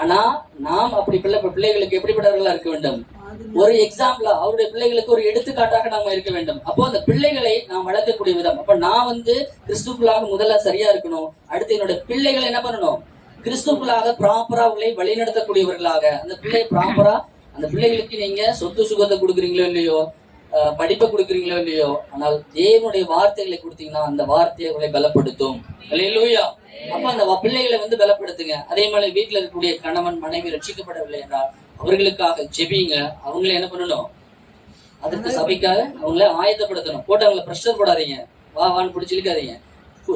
ஆனா நாம் அப்படி பிள்ளைகளுக்கு எப்படிப்பட்டவர்களா இருக்க வேண்டும்? ஒரு எக்ஸாம்பிளா அவருடைய பிள்ளைகளுக்கு ஒரு எடுத்துக்காட்டாக நாம இருக்க வேண்டும். அப்போ அந்த பிள்ளைகளை நாம் வளர்க்கக்கூடிய விதம். அப்ப நான் வந்து கிறிஸ்துக்குள்ளாக முதல்ல சரியா இருக்கணும். அடுத்து என்னோட பிள்ளைகளை என்ன பண்ணணும்? கிறிஸ்துக்குள்ளாக ப்ராப்பரா அவர்களை வழிநடத்தக்கூடியவர்களாக. அந்த பிள்ளை ப்ராப்பரா, அந்த பிள்ளைகளுக்கு நீங்க சொத்து சுகத்தை கொடுக்குறீங்களோ இல்லையோ, படிப்பை கொடுக்குறீங்களோ இல்லையோ, ஆனால் தேவனுடைய வார்த்தைகளை கொடுத்தீங்கன்னா அந்த வார்த்தையை அவர்களை பலப்படுத்தும், அல்லேலூயா. அப்ப அந்த பிள்ளைகளை வந்து பலப்படுத்துங்க. அதே மாதிரி வீட்டுல இருக்கக்கூடிய கணவன் மனைவி ரட்சிக்கப்படவில்லை என்றால் அவர்களுக்காக ஜெபிங்க. அவங்களை என்ன பண்ணணும்? அதற்கு சபைக்காக அவங்கள ஆயத்தப்படுத்தணும். போட்டு அவங்களை ப்ரெஷர் போடாதீங்க, வான்னு பிடிச்சிருக்காதீங்க.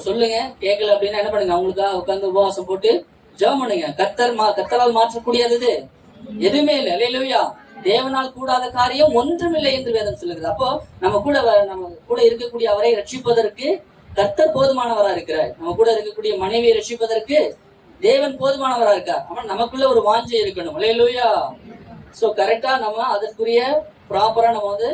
சொல்லுங்க, கேட்கல அப்படின்னா என்ன பண்ணுங்க, அவங்களுக்காக உட்கார்ந்து உபவாசம் போட்டு ஜெபம் பண்ணுங்க. கர்த்தரால் மாற்றக்கூடியது எதுவுமே இல்லை, அல்லேலூயா. தேவனால் கூடாத காரியம் ஒன்றுமில்லை என்று வேதம் சொல்லுகிறது. அப்போ நம்ம கூட இருக்கக்கூடிய அவரை ரட்சிப்பதற்கு கர்த்தர் போதுமானவரா இருக்கிறார். நம்ம கூட இருக்கக்கூடிய மனைவியை ரட்சிப்பதற்கு தேவன் போதுமானவரா இருக்கார். ஆனா நமக்குள்ள ஒரு வாஞ்சை இருக்கணும், அல்லேலூயா. சோ கரெக்டா நம்ம அதற்குரிய ப்ராப்பரா நம்ம வந்து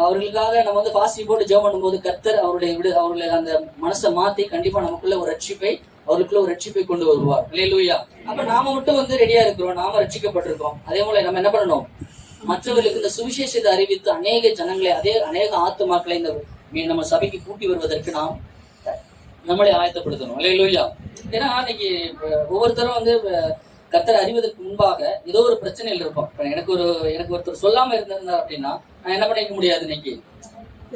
அவர்களுக்காக நம்ம வந்து ஃபாஸ்டிங் போட்டு ஜெபம் பண்ணும்போது கர்த்தர் அவருடைய அந்த மனசை மாத்தி கண்டிப்பா நமக்குள்ள ஒரு ரட்சிப்பை, அவருக்குள்ள ஒரு ரட்சிப்பை கொண்டு வருவார், அல்லேலூயா. அப்ப நாம மட்டும் வந்து ரெடியா இருக்கிறோம், நாம ரட்சிக்கப்பட்டிருக்கோம். அதே போல நம்ம என்ன பண்ணணும்? மற்றவர்களுக்கு இந்த சுவிசேஷத்தை அறிவித்து அநேக ஜனங்களை, அநேக ஆத்துமாக்களை இந்த நம்ம சபைக்கு கூட்டி வருவதற்கு நாம் நம்மளே ஆயத்தப்படுத்தணும், அல்லேலூயா. ஏன்னா இன்னைக்கு ஒவ்வொருத்தரும் வந்து கர்த்தரை அறிவதற்கு முன்பாக ஏதோ ஒரு பிரச்சனையில் இருப்போம். எனக்கு ஒருத்தர் சொல்லாம இருந்தார் அப்படின்னா நான் என்ன பண்ணிக்க முடியாது, இன்னைக்கு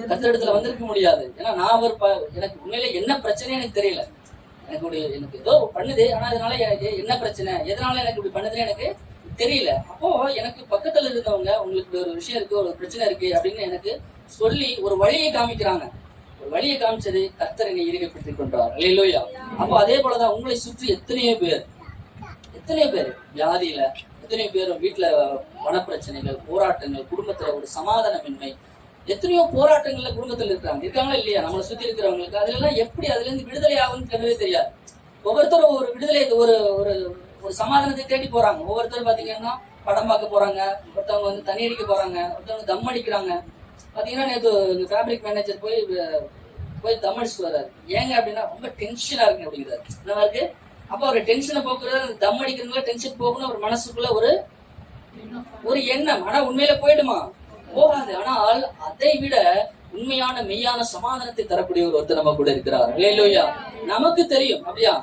கர்த்தரிடத்துல வந்திருக்க முடியாது. ஏன்னா நான் எனக்கு உண்மையில என்ன பிரச்சனை எனக்கு தெரியல. எனக்கு ஏதோ பண்ணுது, ஆனா இதனால எனக்கு என்ன பிரச்சனை, எதனால எனக்கு இப்படி பண்ணுதுன்னு எனக்கு தெரியல. அப்போ எனக்கு பக்கத்துல இருந்தவங்க உங்களுக்கு ஒரு விஷயம் இருக்கு, ஒரு பிரச்சனை இருக்கு அப்படின்னு எனக்கு சொல்லி ஒரு வழியை காமிக்கிறாங்க. ஒரு வழியை காமிச்சது கர்த்தர் என்னை ஈர்க்கப்படுத்திக் கொண்டார், அல்லேலூயா. அப்போ அதே போலதான் உங்களை சுற்றி எத்தனையோ பேர் வியாதியில, எத்தனையோ பேர் வீட்டுல மனப்பிரச்சனைகள், போராட்டங்கள், குடும்பத்துல ஒரு சமாதானமின்மை, எத்தனையோ போராட்டங்கள்ல குடும்பத்துல இருக்காங்களா இல்லையா? நம்மளை சுத்தி இருக்கிறவங்களுக்கு அதெல்லாம் எப்படி அதுல இருந்து விடுதலை ஆகும்னு தெரியவே தெரியாது. ஒவ்வொருத்தரும் ஒரு விடுதலை, ஒரு ஒரு சமாதானத்தை தேடி போறாங்க. ஒவ்வொருத்தரும் பாத்தீங்கன்னா படம் பார்க்க போறாங்க, ஒருத்தவங்க வந்து தண்ணி அடிக்க போறாங்க, ஒருத்தவங்க தம் அடிக்கிறாங்க. பாத்தீங்கன்னா நேற்று ஃபேப்ரிக் மேனேஜர் போய் தம் அடிச்சுட்டு வர்றாரு. ஏங்க அப்படின்னா ரொம்ப டென்ஷனா இருக்கு அப்படிங்கிறாரு. இந்த மாதிரி அப்ப ஒரு டென்ஷனை போக்குறது, தம் அடிக்கிறதுல டென்ஷன் போகணும் ஒரு மனசுக்குள்ள ஒரு எண்ணம். ஆனா உண்மையில போயிடுமா? போகாது. ஆனால் அதை விட உண்மையான மெய்யான சமாதானத்தை தரக்கூடிய ஒரு ஒருத்தர் நம்ம கூட இருக்கிறார். அல்லேலூயா. நமக்கு தெரியும், அப்படியா?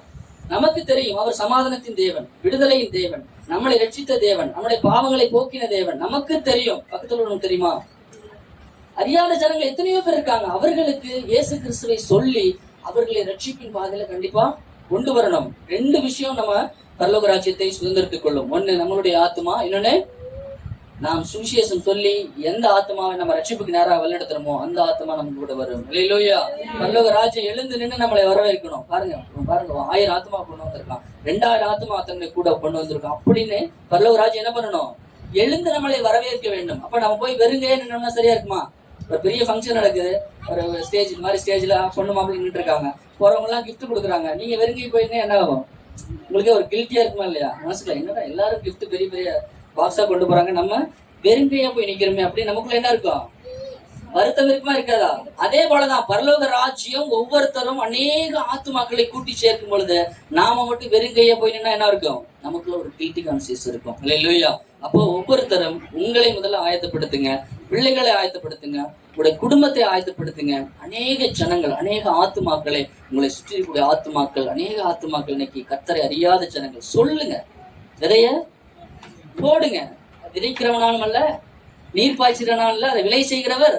நமக்கு தெரியும் அவர் சமாதானத்தின் தேவன், விடுதலையின் தேவன், நம்மளை ரட்சித்த தேவன், நம்முடைய பாவங்களை போக்கின தேவன். நமக்கு தெரியும். பக்கத்துல ஒண்ணு தெரியுமா? அறியாத ஜனங்கள் எத்தனையோ பேர் இருக்காங்க. அவர்களுக்கு இயேசு கிறிஸ்துவை சொல்லி அவர்களை ரட்சிப்பின் பாதையில கண்டிப்பா கொண்டு வரணும். ரெண்டு விஷயம் நம்ம பரலோக ராஜ்யத்தை சுதந்திரத்துக் கொள்ளும். ஒண்ணு நம்மளுடைய ஆத்மா, இன்னொன்னு நாம் சுவிசேஷம் சொல்லி எந்த ஆத்மாவை நம்ம ரட்சிப்புக்கு நேராக வழிநடத்துறோமோ அந்த ஆத்மா நம்ம கூட வரும். அல்லேலூயா. பரலோக ராஜ்யம் எழுந்து நின்று நம்மளை வரவேற்கணும். பாருங்க 1000 ஆத்மா கொண்டு வந்திருக்கான், 2000 ஆத்மா தன்னை கூட கொண்டு வந்திருக்கான் அப்படின்னு பரலோக ராஜ்யம் என்ன பண்ணணும்? எழுந்து நம்மளை வரவேற்க வேண்டும். அப்ப நம்ம போய் வெறுங்கையே நின்னோம்னா சரியா இருக்குமா? ஒரு பெரிய ஃபங்க்ஷன் நடக்குது, ஒரு ஸ்டேஜ் இந்த மாதிரி ஸ்டேஜ்ல பொண்ணு மாப்பிள்ளை நின்றுட்டு இருக்காங்க, போறவங்க எல்லாம் கிஃப்ட் கொடுக்குறாங்க, நீங்க வெறுங்கை போயிருந்தா என்ன ஆகும்? உங்களுக்கே ஒரு கில்ட்டியா இருக்குமா இல்லையா? மனசுல என்னடா எல்லாரும் கிஃப்ட் பெரிய பெரிய பாக்ஸா கொண்டு போறாங்க, நம்ம வெறுங்கையா போய் நிக்கிறோமே அப்படி நமக்குள்ள என்ன இருக்கும்? வருத்தம் இருக்குமா இருக்காதா? அதே போலதான் பரலோக ராஜ்யம் ஒவ்வொருத்தரும் அநேக ஆத்துமாக்களை கூட்டி சேர்க்கும் பொழுது நாம மட்டும் வெறுங்கையா போய் நின்னா என்ன இருக்கும்? நமக்குள்ள ஒரு கில்ட்டி கான்சியஸ் இருக்கும். அல்லேலூயா. அப்போ ஒவ்வொருத்தரும் உங்களை முதல்ல ஆயத்தப்படுத்துங்க, பிள்ளைகளை ஆயத்தப்படுத்துங்க, உங்களுடைய குடும்பத்தை ஆயத்தப்படுத்துங்க. அநேக ஜனங்கள், அநேக ஆத்துமாக்களை, உங்களை சுற்றி இருக்கக்கூடிய ஆத்துமாக்கள், அநேக ஆத்துமாக்கள் இன்னைக்கு கர்த்தரை அறியாத ஜனங்கள். சொல்லுங்க, விதைய போடுங்க. விதைக்கிறவனாலும் அல்ல, நீர் பாய்ச்சிறனாலும் அல்ல, அதை விளை செய்கிறவர்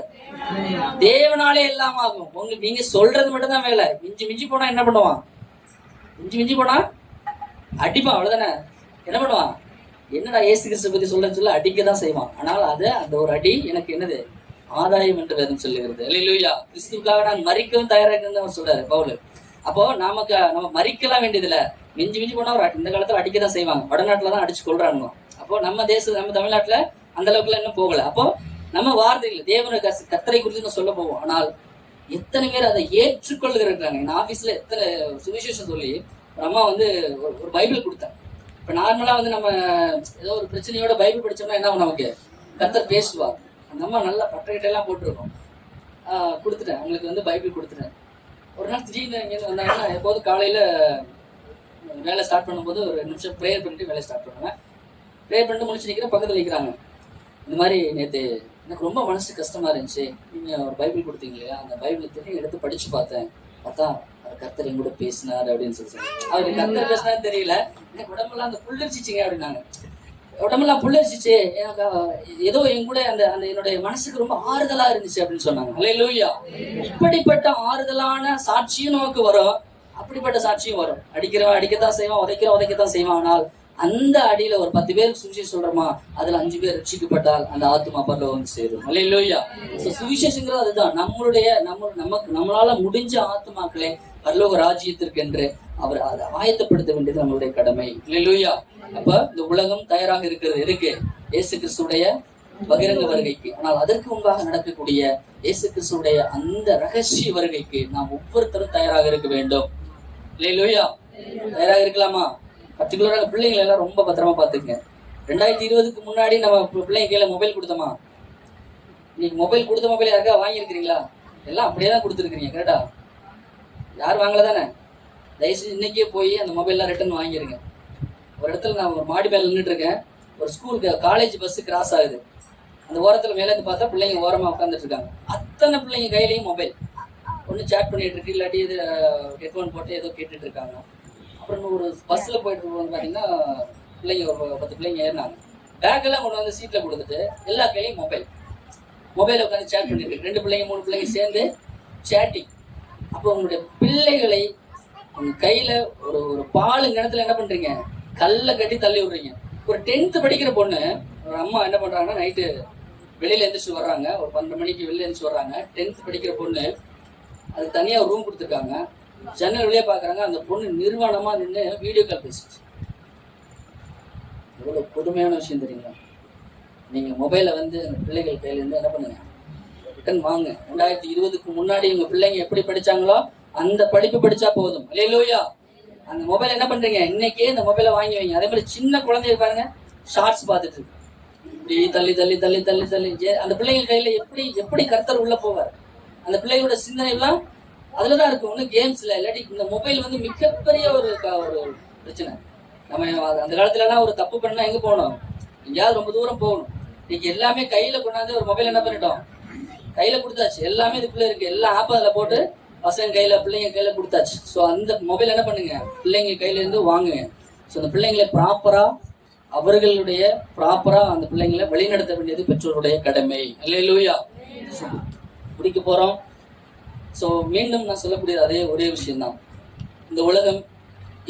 தேவனாலே எல்லாம் ஆகும். உங்களுக்கு நீங்க சொல்றது மட்டும் தான் வேலை. மிஞ்சி மிஞ்சி போனா என்ன பண்ணுவான்? மிஞ்சி மிஞ்சி போனா அடிப்பான், அவ்வளவுதானே. என்ன பண்ணுவான்? என்னடா இயேசு கிறிஸ்து பத்தி சொல்ல அடிக்கதான் செய்வான். ஆனால் அது அந்த ஒரு அடி எனக்கு என்னது? ஆதாயம் என்று வேதம் சொல்லுகிறது. அல்லேலூயா. கிறிஸ்துவுக்காக நான் மரிக்கவும் தயாராக அவர் சொல்றாரு பவுல். அப்போ நம்ம மரிக்கலாம் வேண்டியதுல மிஞ்சி மிஞ்சி போனா ஒரு இந்த காலத்துல அடிக்கதான் செய்வாங்க. வடநாட்டுல தான் அடிச்சு கொள்றாங்க. அப்போ நம்ம தமிழ்நாட்டுல அந்த அளவுக்குலாம் இன்னும் போகல. அப்போ நம்ம வார்த்தைகள் தேவன கர்த்தரை குறித்து சொல்ல போவோம். ஆனால் எத்தனை பேர் அதை ஏற்றுக்கொள்ளுகிறாங்க? என் ஆபீஸ்ல எத்தனை சுவிசேஷம் சொல்லி அம்மா ஒரு பைபிள் கொடுத்தாங்க. இப்ப நார்மலா நம்ம ஏதோ ஒரு பிரச்சனையோட பைபிள் படிச்சோம்னா என்ன நமக்கு கர்த்தர் பேசுவார். அந்த அம்மா நல்லா பட்டரைட்டை எல்லாம் போட்டிருக்கோம். கொடுத்துட்டேன் அவங்களுக்கு பைபிள் கொடுத்துட்டேன். ஒரு நாள் திடீர்னு இங்கே வந்தாங்கன்னா எப்போது காலையில வேலை ஸ்டார்ட் பண்ணும்போது ஒரு 2 நிமிஷம் ப்ரேயர் பண்ணிட்டு வேலை ஸ்டார்ட் பண்ணுவேன். ப்ரேயர் பண்ணிட்டு முடிச்சு நிற்கிறேன், பக்கத்தில் நிற்கிறாங்க. இந்த மாதிரி நேற்று எனக்கு ரொம்ப மனசு கஷ்டமா இருந்துச்சு, நீங்க ஒரு பைபிள் கொடுத்தீங்க இல்லையா, அந்த பைபிள் திரும்பி எடுத்து படிச்சு பார்த்தேன், பார்த்தா கர்த்தர் என் கூட பேசினார் அப்படின்னு சொல்லி அவருக்கு கர்த்தர் பேசினாரு தெரியல, எனக்கு உடம்பெல்லாம் அந்த புல்லரிச்சிச்சிங்க அப்படின்னாங்க. உடம்பெல்லாம் புல்லரிச்சிச்சு, எனக்கு ஏதோ என் கூட அந்த அந்த என்னுடைய மனசுக்கு ரொம்ப ஆறுதலா இருந்துச்சு அப்படின்னு சொன்னாங்க. அல்லேலூயா. இப்படிப்பட்ட ஆறுதலான சாட்சியும் நமக்கு வரும், அப்படிப்பட்ட சாட்சியும் வரும். அடிக்கிறவன் அடிக்கத்தான் செய்வான், உதைக்கத்தான் செய்வான். ஆனால் அந்த அடியில ஒரு 10 பேருக்கு சுவிசேஷம் சொல்றோமா, அதுல 5 பேர் ரட்சிக்கப்பட்டால் அந்த ஆத்துமா பரலோகம் சேரும். அல்லேலூயா. சுவிசேஷங்கிறது அதுதான். நம்மளால முடிஞ்ச ஆத்துமாக்களை பரலோக ராஜ்யத்திற்கு என்று அவர் அதை ஆயத்தப்படுத்த வேண்டியது நம்மளுடைய கடமை. அல்லேலூயா. அப்ப இந்த உலகம் தயாராக இருக்கிறது இருக்கு இயேசு கிறிஸ்துடைய பகிரங்க வருகைக்கு. ஆனால் அதற்கு முன்பாக நடக்கக்கூடிய இயேசு கிறிஸ்துடைய அந்த ரகசிய வருகைக்கு நாம் ஒவ்வொருத்தரும் தயாராக இருக்க வேண்டும். அல்லேலூயா. தயாராக இருக்கலாமா? பர்டிகுலராக பிள்ளைங்களை எல்லாம் ரொம்ப பத்திரமா பார்த்துக்குங்க. 2020க்கு முன்னாடி நம்ம பிள்ளைங்க கையில மொபைல் கொடுத்தோமா? இன்னைக்கு மொபைல் கொடுத்த மொபைல் யாருக்கா வாங்கியிருக்கிறீங்களா? எல்லாம் அப்படியே தான் கொடுத்துருக்கீங்க. கரெக்டா? யார் வாங்கல தானே? தயவுசெய்து இன்னைக்கே போய் அந்த மொபைல்லாம் ரிட்டர்ன் வாங்கிருங்க. ஒரு இடத்துல நான் ஒரு மாடி மேல நின்றுட்டு இருக்கேன், ஒரு ஸ்கூலுக்கு காலேஜ் பஸ் கிராஸ் ஆகுது. அந்த ஓரத்துல மேல இருந்து பார்த்தா பிள்ளைங்க ஓரமா உட்காந்துட்டு இருக்காங்க. அத்தனை பிள்ளைங்க கையிலையும் மொபைல், ஒன்று சேட் பண்ணிட்டு இருக்கு, இல்லாட்டி இது ஹெட்ஃபோன் போட்டு ஏதோ கேட்டுட்டு இருக்காங்க. அப்புறம் ஒரு பஸ்ல போயிட்டு பார்த்தீங்கன்னா பிள்ளைங்க ஒரு 10 பிள்ளைங்க ஏறினாங்க. பேக் எல்லாம் கொண்டு வந்து சீட்ல கொடுத்துட்டு எல்லா கையிலையும் மொபைல் உட்காந்து சேட் பண்ணிட்டு இருக்கு. 2 பிள்ளைங்க 3 பிள்ளைங்க சேர்ந்து சேட்டிங். அப்போ உங்களுடைய பிள்ளைகளை உங்க கையில ஒரு பாலுங்க இடத்துல என்ன பண்றீங்க? கல்ல கட்டி தள்ளி விடுறீங்க. ஒரு 10th படிக்கிற பொண்ணு, ஒரு அம்மா என்ன பண்றாங்கன்னா நைட்டு வெளியில எந்திரிச்சு வர்றாங்க, ஒரு 12 மணிக்கு வெளியில எந்திரிச்சு வர்றாங்க. 10th படிக்கிற பொண்ணு, அது தனியா ஒரு ரூம் கொடுத்துருக்காங்க. ஜன்னல் வழியா பாக்குறாங்க, அந்த பொண்ணு நிர்வாணமா நின்று வீடியோ கால் பேசிச்சு. எவ்வளவு கொடுமையான விஷயம் தெரியுங்களா? நீங்க மொபைல அந்த பிள்ளைகள் கையில இருந்து என்ன பண்ணுங்க, ரிட்டர்ன் வாங்க. 2020க்கு முன்னாடி உங்க பிள்ளைங்க எப்படி படிச்சாங்களோ அந்த படிப்பு படிச்சா போதும். அல்லேலூயா. அந்த மொபைல் என்ன பண்றீங்க? இன்னைக்கே இந்த மொபைலை வாங்கி வைங்க. அதே மாதிரி சின்ன குழந்தைய பாருங்க, ஷார்ட்ஸ் பார்த்துட்டு இருக்கு, இப்படி தள்ளி தள்ளி தள்ளி தள்ளி தள்ளி அந்த பிள்ளைங்க கையில எப்படி கர்த்தர் உள்ள போவார்? அந்த பிள்ளைகளோட சிந்தனை எல்லாம் அதுலதான் இருக்கும். ஒன்னும் கேம்ஸ்ல இல்லாட்டி இந்த மொபைல் மிகப்பெரிய ஒரு பிரச்சனை. நம்ம அந்த காலத்துலலாம் ஒரு தப்பு பண்ணா எங்க போகணும்? எங்கேயாவது ரொம்ப தூரம் போகணும். இன்னைக்கு எல்லாமே கையில கொண்டாந்து ஒரு மொபைல் என்ன பண்ணிட்டோம்? கையில கொடுத்தாச்சு, எல்லாமே இதுக்குள்ள இருக்கு, எல்லா ஆப்பும் அதில் போட்டு பசங்க கையில பிள்ளைங்க கையில கொடுத்தாச்சு. ஸோ அந்த மொபைல் என்ன பண்ணுங்க, பிள்ளைங்க கையில இருந்து வாங்குங்க. ஸோ அந்த பிள்ளைங்களை ப்ராப்பரா அந்த பிள்ளைங்களை வழிநடத்த வேண்டியது பெற்றோருடைய கடமை. அல்லேலூயா. முடிக்க போறோம். ஸோ மீண்டும் நான் சொல்லக்கூடியது அதே ஒரே விஷயம்தான். இந்த உலகம்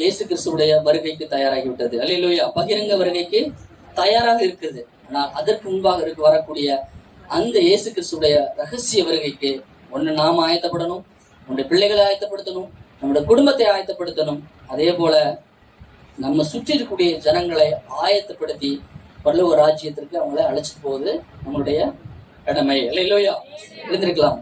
இயேசு கிறிஸ்துவுடைய வருகைக்கு தயாராகிவிட்டது. அல்லேலூயா. பகிரங்க வருகைக்கு தயாராக இருக்குது. ஆனால் அதற்கு முன்பாக வரக்கூடிய அந்த இயேசு கிறிஸ்துடைய ரகசிய வருகைக்கு ஒன்று நாம் ஆயத்தப்படணும், நம்முடைய பிள்ளைகளை ஆயத்தப்படுத்தணும், நம்முடைய குடும்பத்தை ஆயத்தப்படுத்தணும். அதே போல நம்ம சுற்றி இருக்கக்கூடிய ஜனங்களை ஆயத்தப்படுத்தி பரலோக ராஜ்யத்திற்கு அவங்களை அழைச்சிட்டு போவது நம்மளுடைய கடமை. அல்லேலூயா. எழுந்திருக்கலாம்.